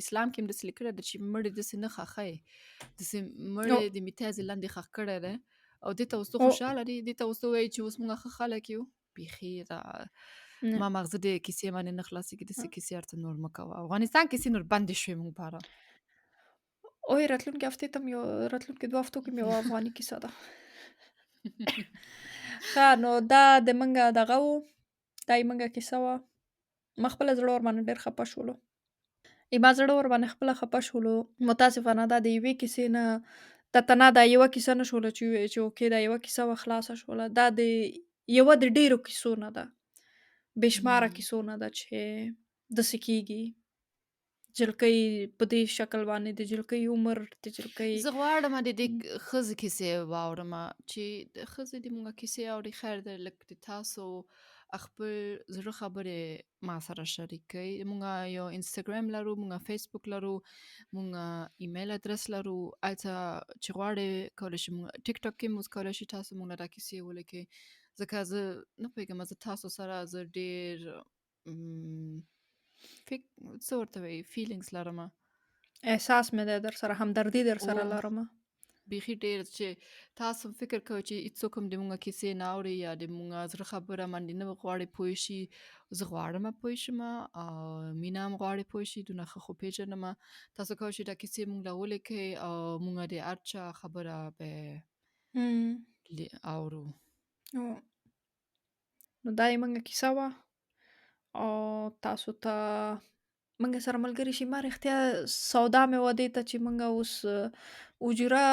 اسلام کې هم داسې لیکلی ده چې مړی داسې نه ښخی داسې مړی د میتیازې لاندې ښخ کړی دی او دې ته اوس ته خوشحاله دي دې ته اوس ته وایي چې اوس موږ ښه خلک یو بیخي دا ما مغزه د کیسې باندې نه خلاصېږي داسې کیسې ورته نور مه کوه افغانستان کیسې نور بندې شوې موږ پاره اوی راتلونکې هفتې ته راتلونکې 2 هفتو کې مې یوه افغاني کیسه ده ښه نو دا د منګه دغه و دا یې منګه کیسه وه ما خپله زړه ورباندې ډېر خفه شولو ما زړه ورباندې خپله خفه شولو متاسفانه دا د یوې کیسې نه درته نه دا یوه کیسه نه شوله چې ووایې چې اوکې دا یوه کیسه وه خلاصه شوله دا د یوه د ډېرو کیسو نه ده بې شماره کیسو نه ده چې داسې کېږي جلکۍ په دې شکل باندې د جلکۍ عمر د جلکۍ زه غواړم د دې ښځې کیسې واورم چې د ښځې د مونږ کیسې اوري خیر دی لږ د تاسو خپل زړه خبرې ما سره شریک کړئ مونږ یو انسټاګرام لرو مونږ فیسبوک لرو مونږ ایمیل ادرس لرو هلته چې غواړئ کولی شئ مونږ ټیک ټاک کې موږ کولی شئ تاسو مونږ دا کیسې ولیکئ ځکه زه نه پوهېږم زه تاسو سره زه ډېر څه ورته وایي فیلینګس لرم احساس مې دی درسره، همدردي درسره اوه! لرمه. بیخي ډېر چې تاسو هم فکر کوئ چې هېڅوک هم د مونږ کیسې نه اوري یا د مونږ زړه خبره باندې نه غواړي پوه شي. زه غواړمه پوه شمه او مینه هم غواړي پوه شي، دونه ښه خو پېژنمه. تاسو کولی شئ دا کیسې مونږ له ولیکئ او مونږ د هر چا خبره به هم. اورو. او نو دا یې موږ کیسه وه او تاسو ته موږ سره ملګري شي. ما رښتیا سودا مې وه دې ته چې موږ اوس اجوره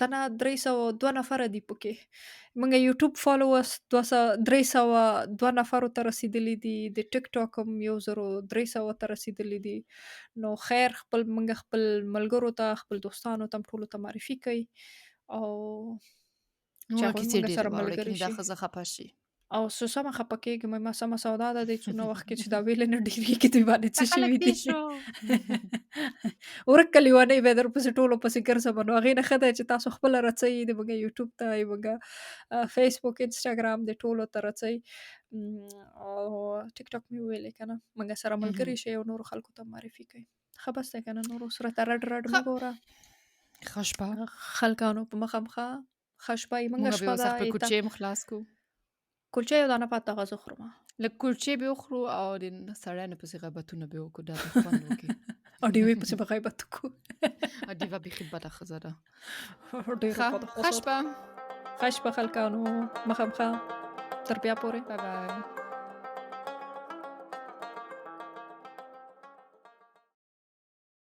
تنه 302 نفره دي پکې. موږ یوټیوب فالوورز 302 نفرو ته رسېدلي دي. د ټیک ټاک هم 1300 ته رسېدلي دي. نو خیر موږ خپل ملګرو ته، خپل دوستانو ته هم ټولو ته معرفي کوي او چې مونږ هغوی کیسې موږ ډېرې سره واورئ ملګري کینې دا شي. ښځه خفه شي. او سمه خفه کېږم، ما سمه سودا ده دی څونه وخت کې چې دا ویلې نه ډېرېږي دوی باندې څه خلک شوي تېر دي. شو. ورک لیونۍ به درپسې ټولو پسې ګرځم. نو هغې نه ښه دی چې تاسو خپله رڅئ د موږ یوټیوب ته، موږ فیسبوک، انسټاګرام د ټولو ته رڅئ. او ټیک ټاک مې وویلې که نه، موږ سره ملګري شئ او نورو خلکو ته معرفي کوئ. ښه بس دی که نه، نورو سره ته رډ رډ مه ګوره. ښه شپه. خلکانو په مخه مخه ښه شپه یې. مونږ موږ به شپه اوس ده خپل ایته کوچې هم خلاص کړو. کلچه یو دانه پاته غزه خورمه. لږ کلچې به وخورو او د سړیانو پسې غیبتونه به وکړو، دا به خوند وکړي. او ډیوې پسې به غیبت وکړو. ډیوه بیخي بده ښځه ده. ډېره بده ښه ښځه ده. شپه. ښه شپه خلکانو، مخه مخه تر بیا پورې. بای بای.